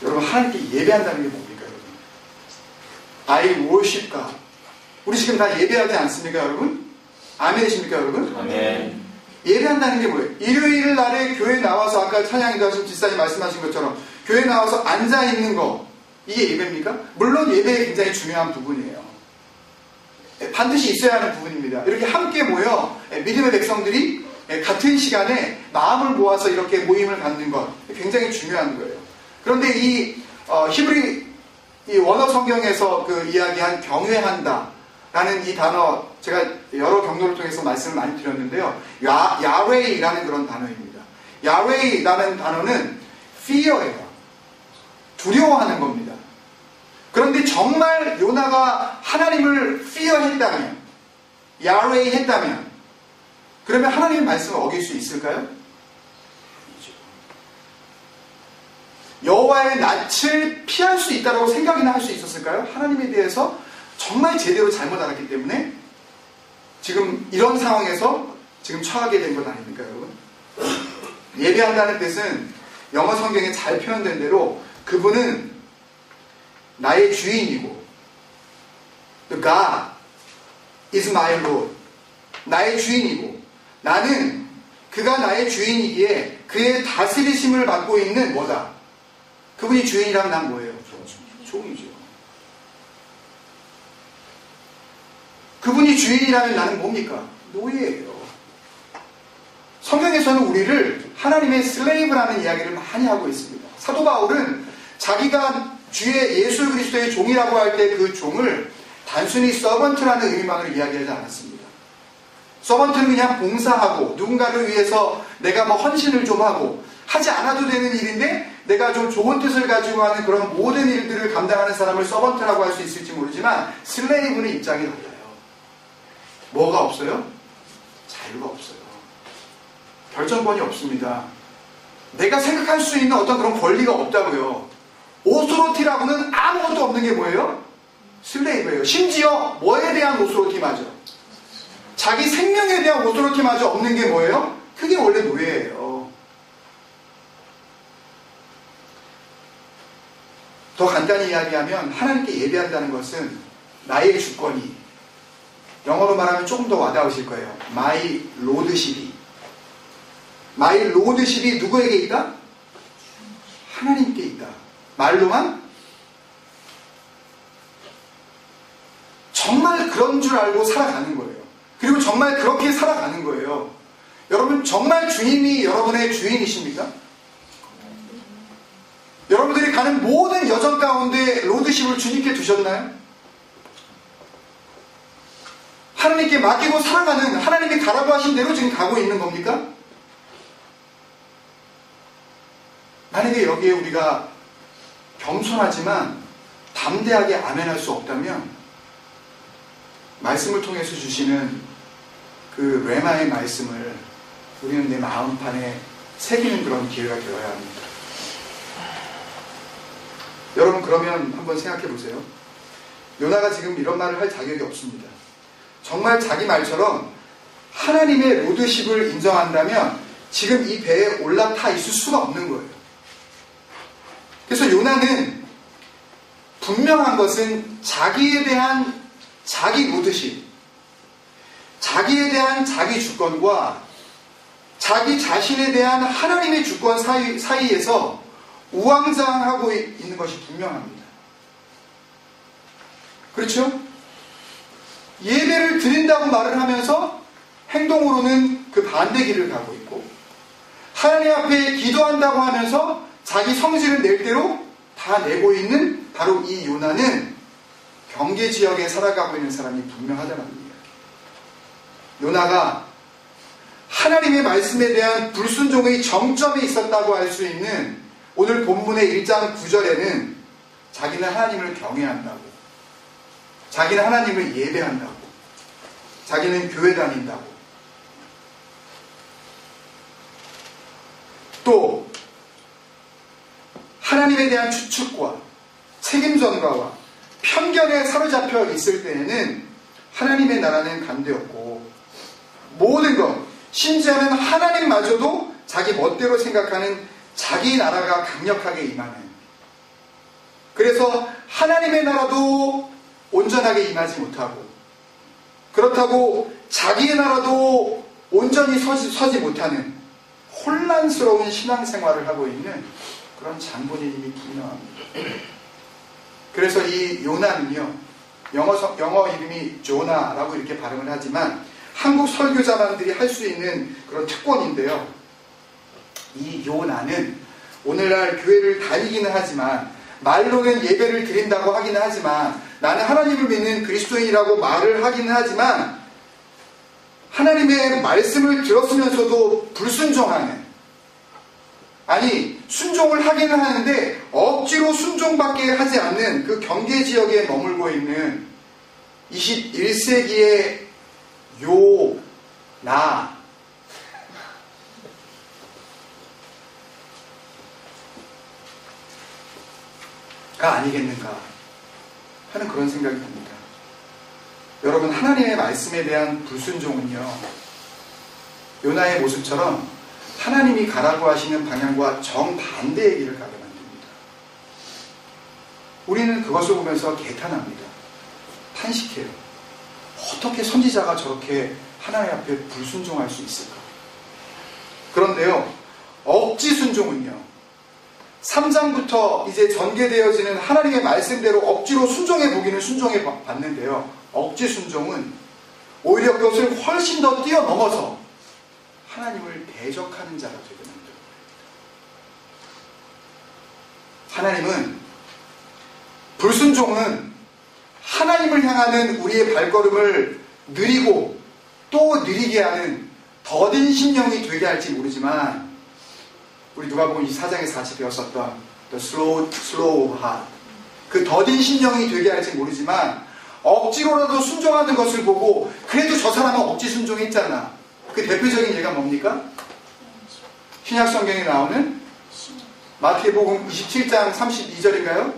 여러분 하나님께 예배한다는 게 뭡니까 여러분? I worship God. 우리 지금 다 예배하지 않습니까 여러분? 아멘이십니까 여러분? 아멘. 예배한다는 게 뭐예요? 일요일 날에 교회 나와서 아까 찬양이도 하신 집사님 말씀하신 것처럼 교회 나와서 앉아있는 거 이게 예배입니까? 물론 예배에 굉장히 중요한 부분이에요. 반드시 있어야 하는 부분입니다. 이렇게 함께 모여 믿음의 백성들이 같은 시간에 마음을 모아서 이렇게 모임을 갖는 것 굉장히 중요한 거예요. 그런데 이 히브리 이 원어 성경에서 그 이야기한 경외한다 라는 이 단어 제가 여러 경로를 통해서 말씀을 많이 드렸는데요. 야훼이라는 그런 단어입니다. 야훼이라는 단어는 fear예요. 두려워하는 겁니다. 그런데 정말 요나가 하나님을 fear했다면, 야훼 했다면 그러면 하나님의 말씀을 어길 수 있을까요? 여호와의 낯을 피할 수 있다고 생각이나 할 수 있었을까요? 하나님에 대해서 정말 제대로 잘못 알았기 때문에 지금 이런 상황에서 지금 처하게 된 것 아닙니까 여러분? 예배한다는 뜻은 영어 성경에 잘 표현된 대로 그분은 나의 주인이고 The God is my Lord. 나의 주인이고 나는 그가 나의 주인이기에 그의 다스리심을 받고 있는 뭐다? 그분이 주인이라면 난 뭐예요? 종이죠. 그분이 주인이라면 나는 뭡니까? 노예예요. 성경에서는 우리를 하나님의 슬레이브라는 이야기를 많이 하고 있습니다. 사도 바울은 자기가 주의 예수 그리스도의 종이라고 할 때 그 종을 단순히 서번트라는 의미만으로 이야기하지 않았습니다. 서번트는 그냥 봉사하고 누군가를 위해서 내가 뭐 헌신을 좀 하고 하지 않아도 되는 일인데 내가 좀 좋은 뜻을 가지고 하는 그런 모든 일들을 감당하는 사람을 서번트라고 할 수 있을지 모르지만 슬레이브는 입장이 달라요. 뭐가 없어요? 자유가 없어요. 결정권이 없습니다. 내가 생각할 수 있는 어떤 그런 권리가 없다고요. 오소로티라고는 아무것도 없는 게 뭐예요? 슬레이브예요. 심지어 뭐에 대한 오소로티마저? 자기 생명에 대한 오소로티마저 없는 게 뭐예요? 그게 원래 노예예요. 더 간단히 이야기하면 하나님께 예배한다는 것은 나의 주권이, 영어로 말하면 조금 더 와닿으실 거예요. My Lordship이. My Lordship이 누구에게 있다? 하나님께 있다. 말로만? 정말 그런 줄 알고 살아가는 거예요. 그리고 정말 그렇게 살아가는 거예요. 여러분, 정말 주님이 여러분의 주인이십니까? 여러분들이 가는 모든 여정 가운데 로드십을 주님께 두셨나요? 하나님께 맡기고 살아가는, 하나님이 가라고 하신 대로 지금 가고 있는 겁니까? 만약에 여기에 우리가 겸손하지만 담대하게 아멘할 수 없다면 말씀을 통해서 주시는 그 레마의 말씀을 우리는 내 마음판에 새기는 그런 기회가 되어야 합니다. 여러분, 그러면 한번 생각해 보세요. 요나가 지금 이런 말을 할 자격이 없습니다. 정말 자기 말처럼 하나님의 로드십을 인정한다면 지금 이 배에 올라타 있을 수가 없는 거예요. 그래서 요나는 분명한 것은 자기에 대한 자기 로드십, 자기에 대한 자기 주권과 자기 자신에 대한 하나님의 주권 사이에서 우왕좌왕하고 있는 것이 분명합니다. 그렇죠? 예배를 드린다고 말을 하면서 행동으로는 그 반대 길을 가고 있고, 하나님 앞에 기도한다고 하면서 자기 성질을 낼 대로 다 내고 있는 바로 이 요나는 경계 지역에 살아가고 있는 사람이 분명하다는 이야기. 요나가 하나님의 말씀에 대한 불순종의 정점에 있었다고 할 수 있는 오늘 본문의 1장 9절에는 자기는 하나님을 경외한다고, 자기는 하나님을 예배한다고, 자기는 교회 다닌다고, 또 하나님에 대한 추측과 책임전가와 편견에 사로잡혀 있을 때에는 하나님의 나라는 간대였고, 모든 것, 심지어는 하나님마저도 자기 멋대로 생각하는 자기 나라가 강력하게 임하는, 그래서 하나님의 나라도 온전하게 임하지 못하고, 그렇다고 자기의 나라도 온전히 서지 못하는 혼란스러운 신앙생활을 하고 있는 그런 장본인이 분명합니다. 그래서 이 요나는요, 영어 이름이 조나라고 이렇게 발음을 하지만 한국 설교자만들이 할 수 있는 그런 특권인데요. 이 요나는 오늘날 교회를 다니기는 하지만, 말로는 예배를 드린다고 하기는 하지만, 나는 하나님을 믿는 그리스도인이라고 말을 하기는 하지만, 하나님의 말씀을 들었으면서도 불순종하는, 아니 순종을 하기는 하는데 억지로 순종밖에 하지 않는 그 경계 지역에 머물고 있는 21세기의 요나, 가 아니겠는가 하는 그런 생각이 듭니다. 여러분, 하나님의 말씀에 대한 불순종은요, 요나의 모습처럼 하나님이 가라고 하시는 방향과 정반대의 길을 가게 만듭니다. 우리는 그것을 보면서 개탄합니다. 탄식해요. 어떻게 선지자가 저렇게 하나님 앞에 불순종할 수 있을까? 그런데요, 억지 순종은요, 3장부터 이제 전개되어지는 하나님의 말씀대로 억지로 순종해 보기는 순종해 봤는데요, 억지 순종은 오히려 그것을 훨씬 더 뛰어넘어서 하나님을 대적하는 자가 되게 만듭니다. 하나님은, 불순종은 하나님을 향하는 우리의 발걸음을 느리고 또 느리게 하는 더딘 심령이 되게 할지 모르지만, 우리 누가복음 24장에서 같이 배웠었던 the slow heart, 그 더딘 심령이 되게 할지 모르지만 억지로라도 순종하는 것을 보고, 그래도 저 사람은 억지 순종했잖아. 그 대표적인 예가 뭡니까? 신약성경에 나오는 마태복음 27장 32절인가요?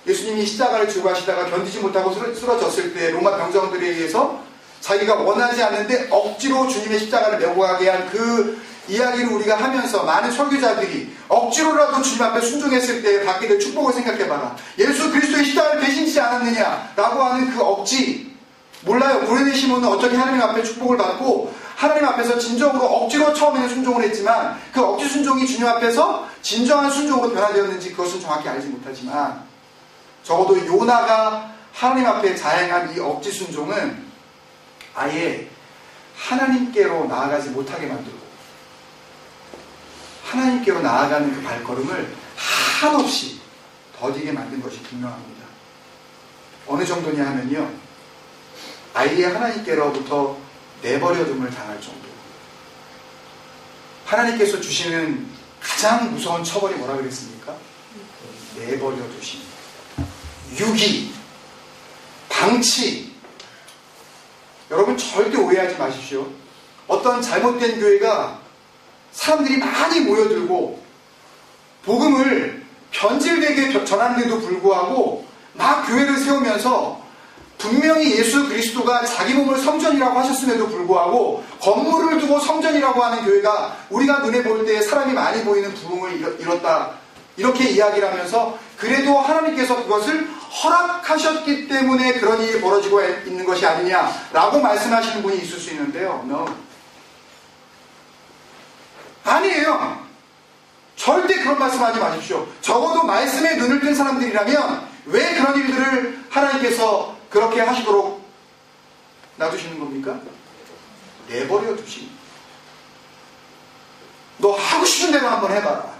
예수님이 십자가를 지고 가시다가 견디지 못하고 쓰러졌을 때 로마 병정들에 의해서 자기가 원하지 않는데 억지로 주님의 십자가를 메고 가게 한 그 이야기를 우리가 하면서 많은 설교자들이 억지로라도 주님 앞에 순종했을 때 받게 될 축복을 생각해봐라. 예수 그리스도의 십자가를 대신치지 않았느냐라고 하는 그 억지, 몰라요. 고레네 시몬은 어떻게 하나님 앞에 축복을 받고 하나님 앞에서 진정으로 억지로 처음에는 순종을 했지만 그 억지 순종이 주님 앞에서 진정한 순종으로 변화되었는지 그것은 정확히 알지 못하지만, 적어도 요나가 하나님 앞에 자행한 이 억지 순종은 아예 하나님께로 나아가지 못하게 만들고 하나님께로 나아가는 그 발걸음을 한없이 더디게 만든 것이 분명합니다. 어느 정도냐 하면요, 아예 하나님께로부터 내버려둠을 당할 정도. 하나님께서 주시는 가장 무서운 처벌이 뭐라 그랬습니까? 내버려 두심, 유기, 방치. 여러분 절대 오해하지 마십시오. 어떤 잘못된 교회가 사람들이 많이 모여들고 복음을 변질되게 전하는데도 불구하고 막 교회를 세우면서 분명히 예수 그리스도가 자기 몸을 성전이라고 하셨음에도 불구하고 건물을 두고 성전이라고 하는 교회가 우리가 눈에 볼 때 사람이 많이 보이는 부흥을 이뤘다, 이렇게 이야기를 하면서 그래도 하나님께서 그것을 허락하셨기 때문에 그런 일이 벌어지고 있는 것이 아니냐라고 말씀하시는 분이 있을 수 있는데요. No. 아니에요. 절대 그런 말씀하지 마십시오. 적어도 말씀에 눈을 뜬 사람들이라면 왜 그런 일들을 하나님께서 그렇게 하시도록 놔두시는 겁니까? 내버려 두시. 너 하고 싶은 대로 한번 해봐라.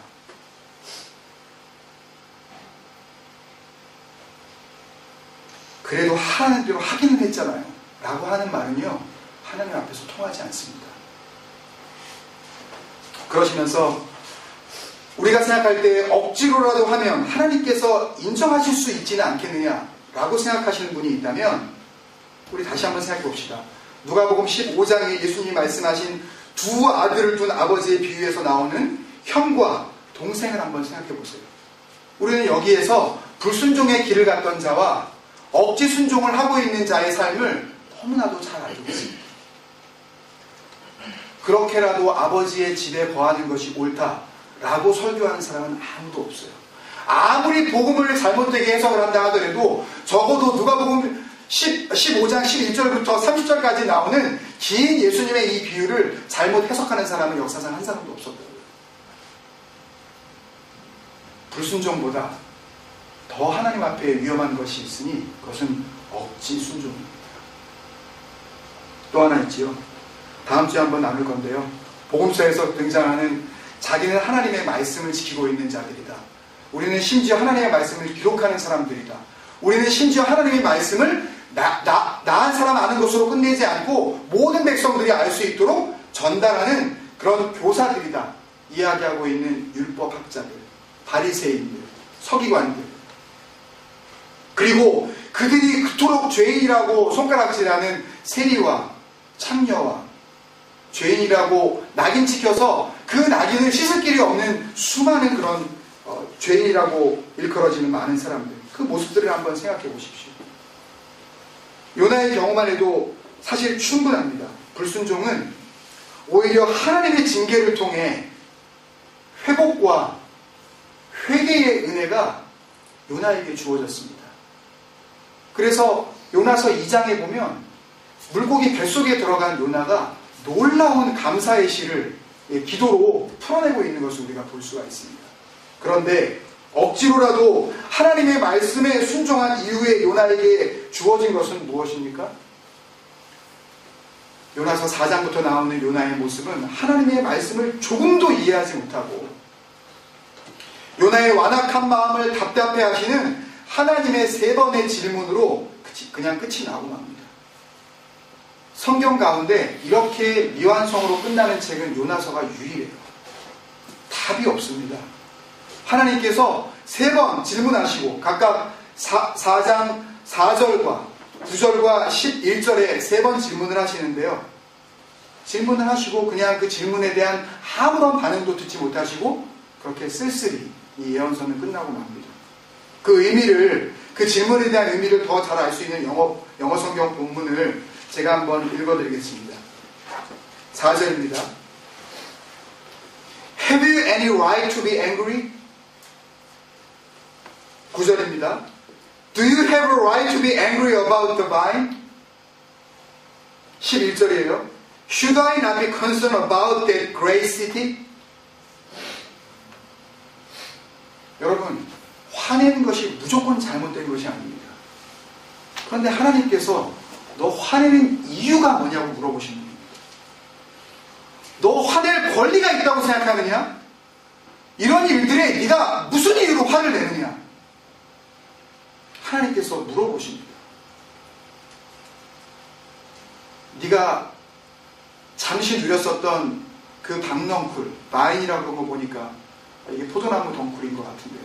그래도 하라는 대로 하기는 했잖아요 라고 하는 말은요, 하나님 앞에서 통하지 않습니다. 그러시면서 우리가 생각할 때 억지로라도 하면 하나님께서 인정하실 수 있지는 않겠느냐 라고 생각하시는 분이 있다면 우리 다시 한번 생각해 봅시다. 누가복음 15장에 예수님이 말씀하신 두 아들을 둔 아버지의 비유에서 나오는 형과 동생을 한번 생각해 보세요. 우리는 여기에서 불순종의 길을 갔던 자와 억지 순종을 하고 있는 자의 삶을 너무나도 잘 알고 있습니다. 그렇게라도 아버지의 집에 거하는 것이 옳다라고 설교하는 사람은 아무도 없어요. 아무리 복음을 잘못되게 해석을 한다 하더라도 적어도 누가복음 15장 11절부터 30절까지 나오는 긴 예수님의 이 비유를 잘못 해석하는 사람은 역사상 한 사람도 없었더라고요. 불순종보다 더 하나님 앞에 위험한 것이 있으니 그것은 억지 순종입니다. 또 하나 있지요. 다음 주에 한번 나눌 건데요. 복음서에서 등장하는 자기는 하나님의 말씀을 지키고 있는 자들이다. 우리는 심지어 하나님의 말씀을 기록하는 사람들이다. 우리는 심지어 하나님의 말씀을 나한 사람 아는 것으로 끝내지 않고 모든 백성들이 알 수 있도록 전달하는 그런 교사들이다. 이야기하고 있는 율법학자들, 바리새인들, 서기관들, 그리고 그들이 그토록 죄인이라고 손가락질하는 세리와 창녀와 죄인이라고 낙인 찍혀서 그 낙인을 씻을 길이 없는 수많은 그런 죄인이라고 일컬어지는 많은 사람들, 그 모습들을 한번 생각해 보십시오. 요나의 경우만 해도 사실 충분합니다. 불순종은 오히려 하나님의 징계를 통해 회복과 회개의 은혜가 요나에게 주어졌습니다. 그래서 요나서 2장에 보면 물고기 뱃속에 들어간 요나가 놀라운 감사의 시를 기도로 풀어내고 있는 것을 우리가 볼 수가 있습니다. 그런데 억지로라도 하나님의 말씀에 순종한 이후에 요나에게 주어진 것은 무엇입니까? 요나서 4장부터 나오는 요나의 모습은 하나님의 말씀을 조금도 이해하지 못하고 요나의 완악한 마음을 답답해 하시는 하나님의 3번의 질문으로 그냥 끝이 나고 맙니다. 성경 가운데 이렇게 미완성으로 끝나는 책은 요나서가 유일해요. 답이 없습니다. 하나님께서 3번 질문하시고 각각 4장 4절과 9절과 11절에 3번 질문을 하시는데요. 질문을 하시고 그냥 그 질문에 대한 아무런 반응도 듣지 못하시고 그렇게 쓸쓸히 이 예언서는 끝나고 맙니다. 그 의미를, 그 질문에 대한 의미를 더 잘 알 수 있는 영어 성경 본문을 제가 한번 읽어드리겠습니다. 4절입니다. Have you any right to be angry? 9절입니다. Do you have a right to be angry about the vine? 11절이에요. Should I not be concerned about that great city? 여러분, 화내는 것이 무조건 잘못된 것이 아닙니다. 그런데 하나님께서 너 화내는 이유가 뭐냐고 물어보시는 겁니다. 너 화낼 권리가 있다고 생각하느냐? 이런 일들에 네가 무슨 이유로 화를 내느냐? 하나님께서 물어보십니다. 네가 잠시 누렸었던 그 박넝쿨, 바인이라고 그런 거 보니까 이게 포도나무 덩쿨인 것 같은데요.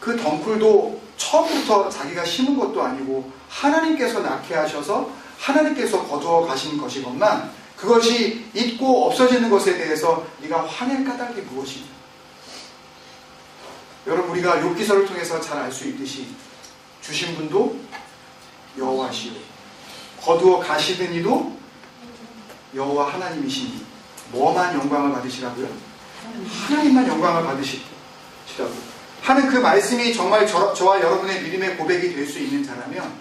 그 덩쿨도 처음부터 자기가 심은 것도 아니고 하나님께서 낳게 하셔서 하나님께서 거두어 가신 것이건만 그것이 있고 없어지는 것에 대해서 네가 화낼 까닭이 무엇이냐? 여러분, 우리가 욥기서를 통해서 잘 알 수 있듯이 주신 분도 여호와시요 거두어 가시는 이도 여호와 하나님이시니 뭐만 영광을 받으시라고요? 하나님만 영광을 받으시라고 하는 그 말씀이 정말 저와 여러분의 믿음의 고백이 될 수 있는 자라면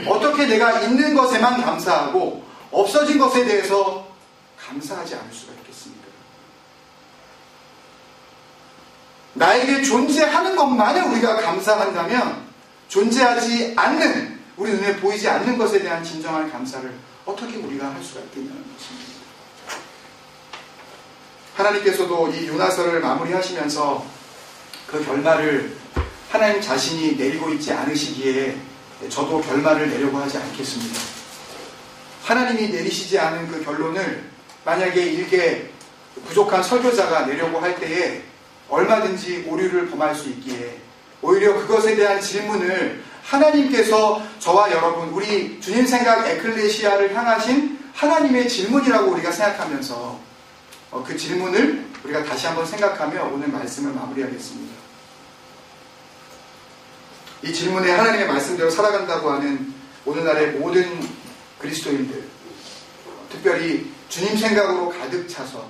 어떻게 내가 있는 것에만 감사하고 없어진 것에 대해서 감사하지 않을 수가 있겠습니까? 나에게 존재하는 것만을 우리가 감사한다면 존재하지 않는, 우리 눈에 보이지 않는 것에 대한 진정한 감사를 어떻게 우리가 할 수가 있겠냐는 것입니다. 하나님께서도 이 요나서를 마무리하시면서 그 결말을 하나님 자신이 내리고 있지 않으시기에 저도 결말을 내려고 하지 않겠습니다. 하나님이 내리시지 않은 그 결론을 만약에 일개 부족한 설교자가 내려고 할 때에 얼마든지 오류를 범할 수 있기에 오히려 그것에 대한 질문을 하나님께서 저와 여러분, 우리 주님 생각 에클레시아를 향하신 하나님의 질문이라고 우리가 생각하면서 그 질문을 우리가 다시 한번 생각하며 오늘 말씀을 마무리하겠습니다. 이 질문에 하나님의 말씀대로 살아간다고 하는 오늘날의 모든 그리스도인들, 특별히 주님 생각으로 가득 차서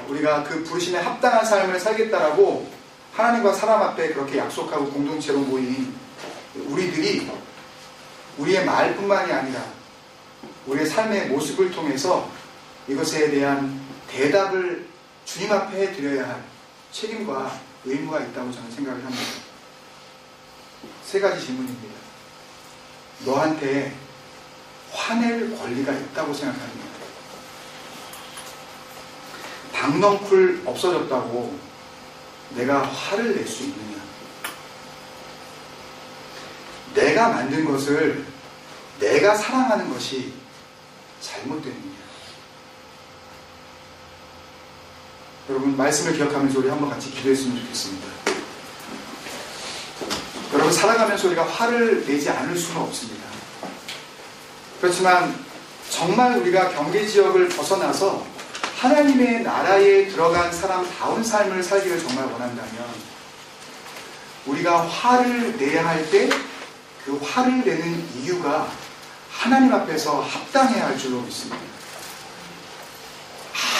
우리가 그 부르심에 합당한 삶을 살겠다라고 하나님과 사람 앞에 그렇게 약속하고 공동체로 모인 우리들이 우리의 말뿐만이 아니라 우리의 삶의 모습을 통해서 이것에 대한 대답을 주님 앞에 해드려야 할 책임과 의무가 있다고 저는 생각을 합니다. 세 가지 질문입니다. 너한테 화낼 권리가 있다고 생각합니다. 박넝쿨 없어졌다고 내가 화를 낼 수 있느냐? 내가 만든 것을 내가 사랑하는 것이 잘못되느냐? 여러분, 말씀을 기억하면서 우리 한번 같이 기도했으면 좋겠습니다. 여러분, 살아가면서 우리가 화를 내지 않을 수는 없습니다. 그렇지만 정말 우리가 경계지역을 벗어나서 하나님의 나라에 들어간 사람다운 삶을 살기를 정말 원한다면 우리가 화를 내야 할 때 그 화를 내는 이유가 하나님 앞에서 합당해야 할 줄로 믿습니다.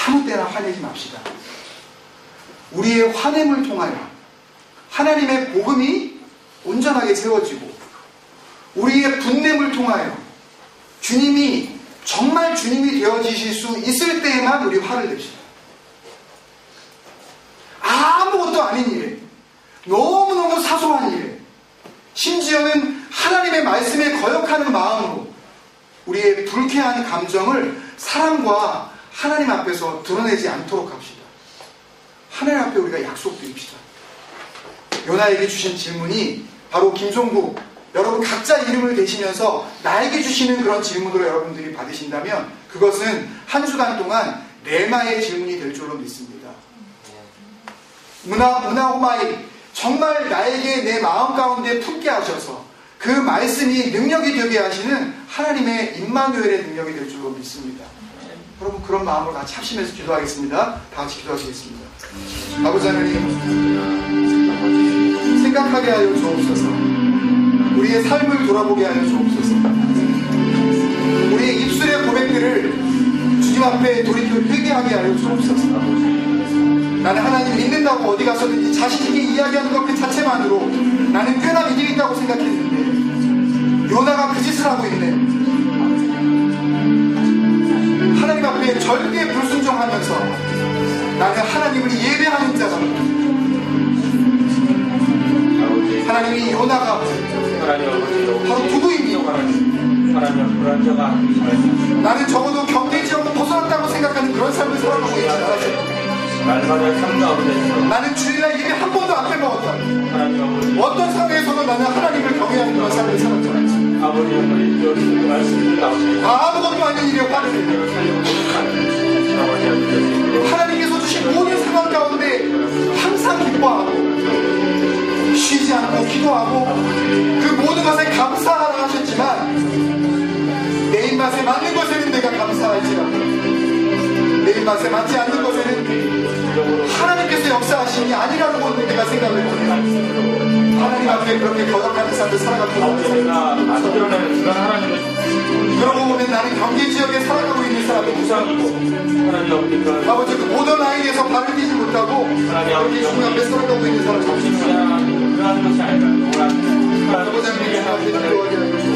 아무 때나 화내지 맙시다. 우리의 화냄을 통하여 하나님의 복음이 온전하게 세워지고 우리의 분냄을 통하여 주님이 정말 주님이 되어지실 수 있을 때에만 우리 화를 냅시다. 아무것도 아닌 일에, 너무너무 사소한 일에, 심지어는 하나님의 말씀에 거역하는 마음으로 우리의 불쾌한 감정을 사람과 하나님 앞에서 드러내지 않도록 합시다. 하나님 앞에 우리가 약속드립시다. 요나에게 주신 질문이 바로 김종국, 여러분 각자 이름을 대시면서 나에게 주시는 그런 질문으로 여러분들이 받으신다면 그것은 한 주간 동안 레마의 질문이 될 줄로 믿습니다. 문화호마이, 정말 나에게 내 마음 가운데 품게 하셔서 그 말씀이 능력이 되게 하시는 하나님의 임마누엘의 능력이 될 줄로 믿습니다. 여러분, 그런 마음으로 같이 합심해서 기도하겠습니다. 다 같이 기도하시겠습니다. 아버지 하나님, 생각하게 하여 주옵소서. 우리의 삶을 돌아보게 하여 주옵소서. 우리의 입술의 고백들을 주님 앞에 돌이켜 회개하게 하여 주옵소서. 나는 하나님 믿는다고 어디 가서든지 자신있게 이야기하는 것 그 자체만으로 나는 꽤나 믿음이 있다고 생각했는데 요나가 그 짓을 하고 있네. 하나님 앞에 절대 불순종하면서 나는 하나님을 예배하는 자다. 하나님이 요나가 바로 누구입니까? 나는 적어도 경계지역을 벗어났다고 생각하는 그런 삶을 살아가고 있지 않았어요. 나는 주일날 예배 한 번도 안 빼먹었다. 어떤 상황에서도 나는 하나님을 경외하는 그런 삶을 살았잖아. 아무것도 아닌 일에 화를 하나님께서 주신 모든 상황 가운데 항상 기뻐하고 쉬지 않고 기도하고 그 모든 것에 감사하라 하셨지만 내 입맛에 맞는 것에는 내가 감사하지만 내 입맛에 맞지 않는 것에는 하나님께서 역사하심이 아니라는 걸 내가 생각을 했거든요. 하나님 앞에 그렇게 거듭하는 삶을 살아가고 있는 그러고 보면 나는 경계지역에 살아가고 있는 사람이 아버지 그 모던 라인에서 발을 떼지 못하고 그렇게 주님 앞에 살아가고 있는 사람이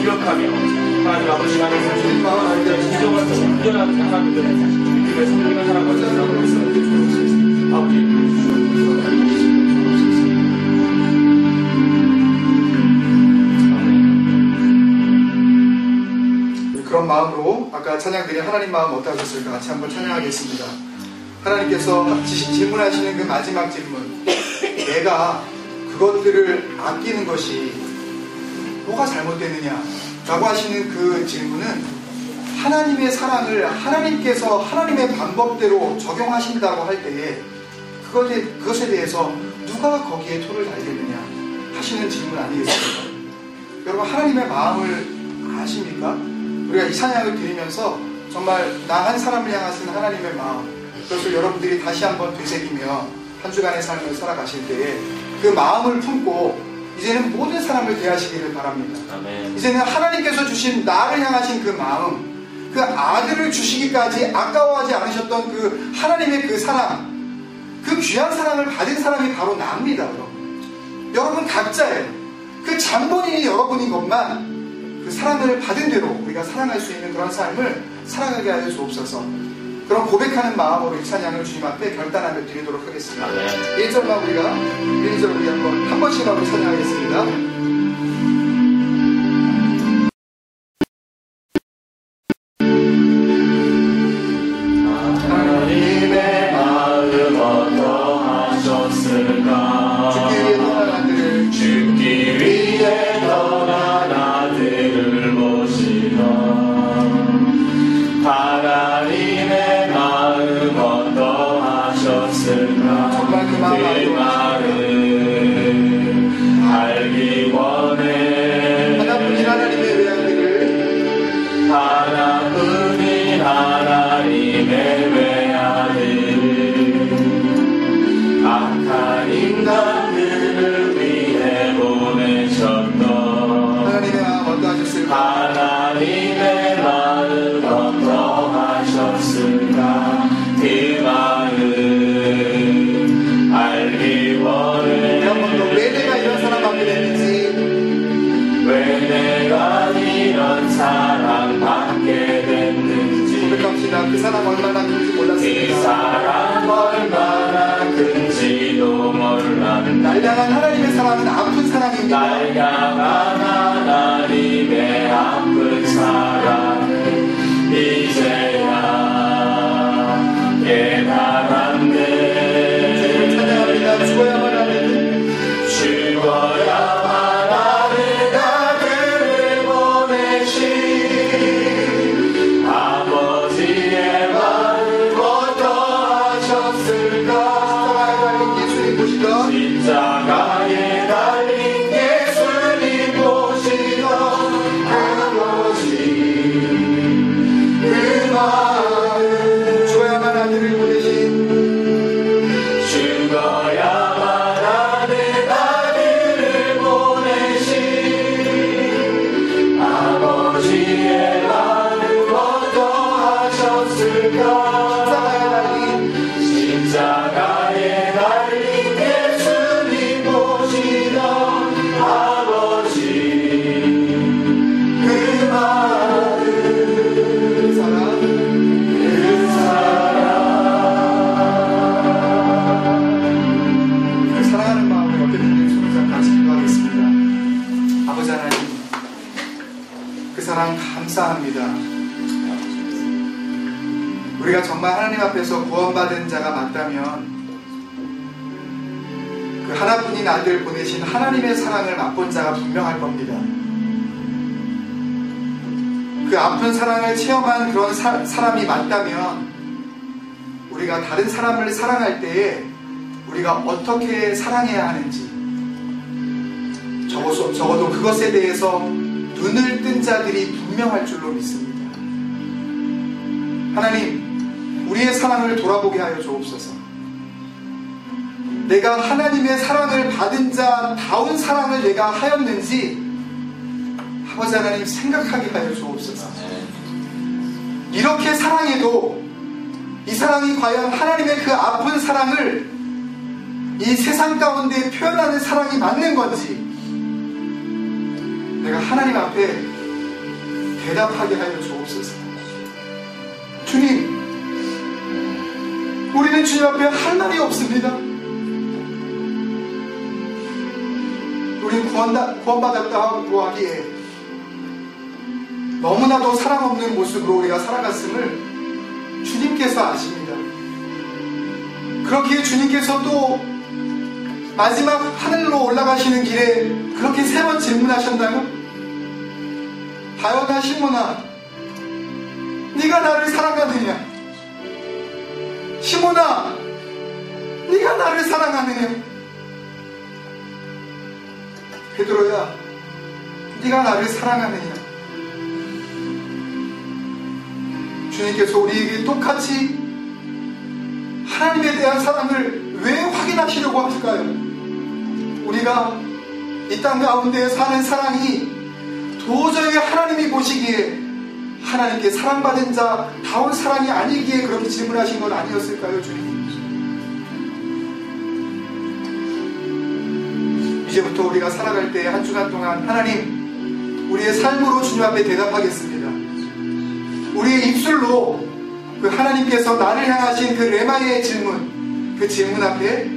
기억하며 하나님 아버지 안에서 주님 마음 알게 진정한 온전한 사람들의 믿음의 성경을 살아가고 있습니다. 아버지 그런 마음으로 아까 찬양들이 하나님 마음 어떠하셨을까 같이 한번 찬양하겠습니다. 하나님께서 질문하시는 그 마지막 질문, 내가 그것들을 아끼는 것이 뭐가 잘못되느냐 라고 하시는 그 질문은 하나님의 사랑을 하나님께서 하나님의 방법대로 적용하신다고 할 때에 그것에 대해서 누가 거기에 토를 달겠느냐 하시는 질문 아니겠습니까? 여러분 하나님의 마음을 아십니까? 우리가 이 찬양을 드리면서 정말 나 한 사람을 향하신 하나님의 마음, 그것을 여러분들이 다시 한번 되새기며 한 주간의 삶을 살아가실 때에 그 마음을 품고 이제는 모든 사람을 대하시기를 바랍니다. 아멘. 이제는 하나님께서 주신 나를 향하신 그 마음, 그 아들을 주시기까지 아까워하지 않으셨던 그 하나님의 그 사랑, 그 귀한 사랑을 받은 사람이 바로 나입니다. 여러분 각자예요. 그 장본인이 여러분인 것만 그 사랑을 받은 대로 우리가 사랑할 수 있는 그런 삶을 살아가게 하여 주옵소서. 그런 고백하는 마음으로 이 찬양을 주님 앞에 결단하며 드리도록 하겠습니다. 1절만 우리가 1절 우리 한 번씩 하고 찬양하겠습니다. 그 사랑 얼마나 큰지 몰랐습니다. 그 사랑 얼마나 큰지도 몰랐는데 날 향한 하나님의 사랑은 아픈 사랑입니다. 날 향한 하나님의 아픈 사랑을 이제야 깨달았네. 주님을 찬양합니다. 죽어야만 하는 아들을 보내신 십자가에 달린 예수님 보시던 아버지 그 마음 주어야만 아들을 보내신 사랑 감사합니다. 우리가 정말 하나님 앞에서 구원받은 자가 맞다면 그 하나뿐인 아들 보내신 하나님의 사랑을 맛본 자가 분명할 겁니다. 그 아픈 사랑을 체험한 그런 사람이 맞다면 우리가 다른 사람을 사랑할 때에 우리가 어떻게 사랑해야 하는지 적어도 그것에 대해서 눈을 뜬 자들이 분명할 줄로 믿습니다. 하나님, 우리의 사랑을 돌아보게 하여 주옵소서. 내가 하나님의 사랑을 받은 자다운 사랑을 내가 하였는지 아버지 하나님 생각하게 하여 주옵소서. 이렇게 사랑해도 이 사랑이 과연 하나님의 그 아픈 사랑을 이 세상 가운데 표현하는 사랑이 맞는 건지 내가 하나님 앞에 대답하게 하여 주옵소서. 주님, 우리는 주님 앞에 할 말이 없습니다. 우리는 구원받았다고 하기에 너무나도 사랑 없는 모습으로 우리가 살아갔음을 주님께서 아십니다. 그렇기에 주님께서 또 마지막 하늘로 올라가시는 길에 그렇게 3번 질문하셨나요? 바요나 시몬아, 네가 나를 사랑하느냐? 시몬아, 네가 나를 사랑하느냐? 베드로야, 네가 나를 사랑하느냐? 주님께서 우리에게 똑같이 하나님에 대한 사랑을 왜 확인하시려고 하실까요? 우리가 이 땅 가운데 사는 사랑이 도저히 하나님이 보시기에 하나님께 사랑받은 자다운 사랑이 아니기에 그렇게 질문하신 건 아니었을까요, 주님? 이제부터 우리가 살아갈 때 한 주간 동안 하나님, 우리의 삶으로 주님 앞에 대답하겠습니다. 우리의 입술로 그 하나님께서 나를 향하신 그 레마의 질문, 그 질문 앞에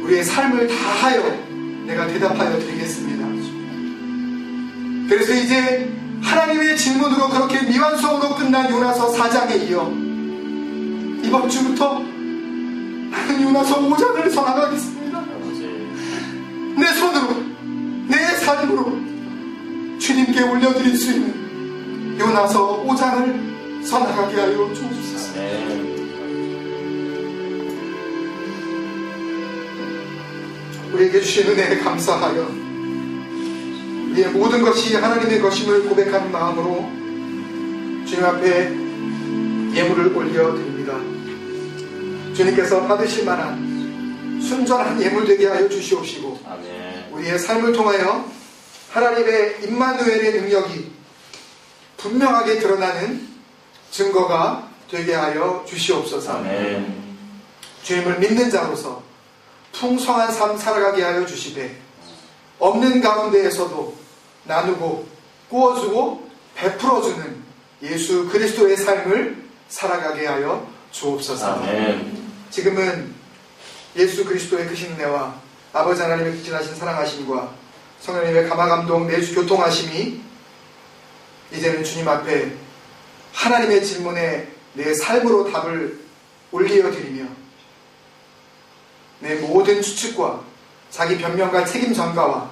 우리의 삶을 다하여 내가 대답하여 드리겠습니다. 그래서 이제 하나님의 질문으로 그렇게 미완성으로 끝난 요나서 4장에 이어 이번 주부터 나는 요나서 5장을 선언하겠습니다. 내 손으로, 내 삶으로 주님께 올려드릴 수 있는 요나서 5장을 선언하게 하여 주옵소서. 우리에게 주신 은혜에 감사하여 우리의 모든 것이 하나님의 것임을 고백하는 마음으로 주님 앞에 예물을 올려드립니다. 주님께서 받으실 만한 순전한 예물 되게 하여 주시옵시고 우리의 삶을 통하여 하나님의 임마누엘의 능력이 분명하게 드러나는 증거가 되게 하여 주시옵소서. 주님을 믿는 자로서 풍성한 삶 살아가게 하여 주시되 없는 가운데에서도 나누고 꾸어주고 베풀어주는 예수 그리스도의 삶을 살아가게 하여 주옵소서. 지금은 예수 그리스도의 크신 은혜와 아버지 하나님의 극진하신 사랑하심과 성령님의 감화감동 내주 교통하심이 이제는 주님 앞에 하나님의 질문에 내 삶으로 답을 올려드리며 내 모든 추측과 자기 변명과 책임 전가와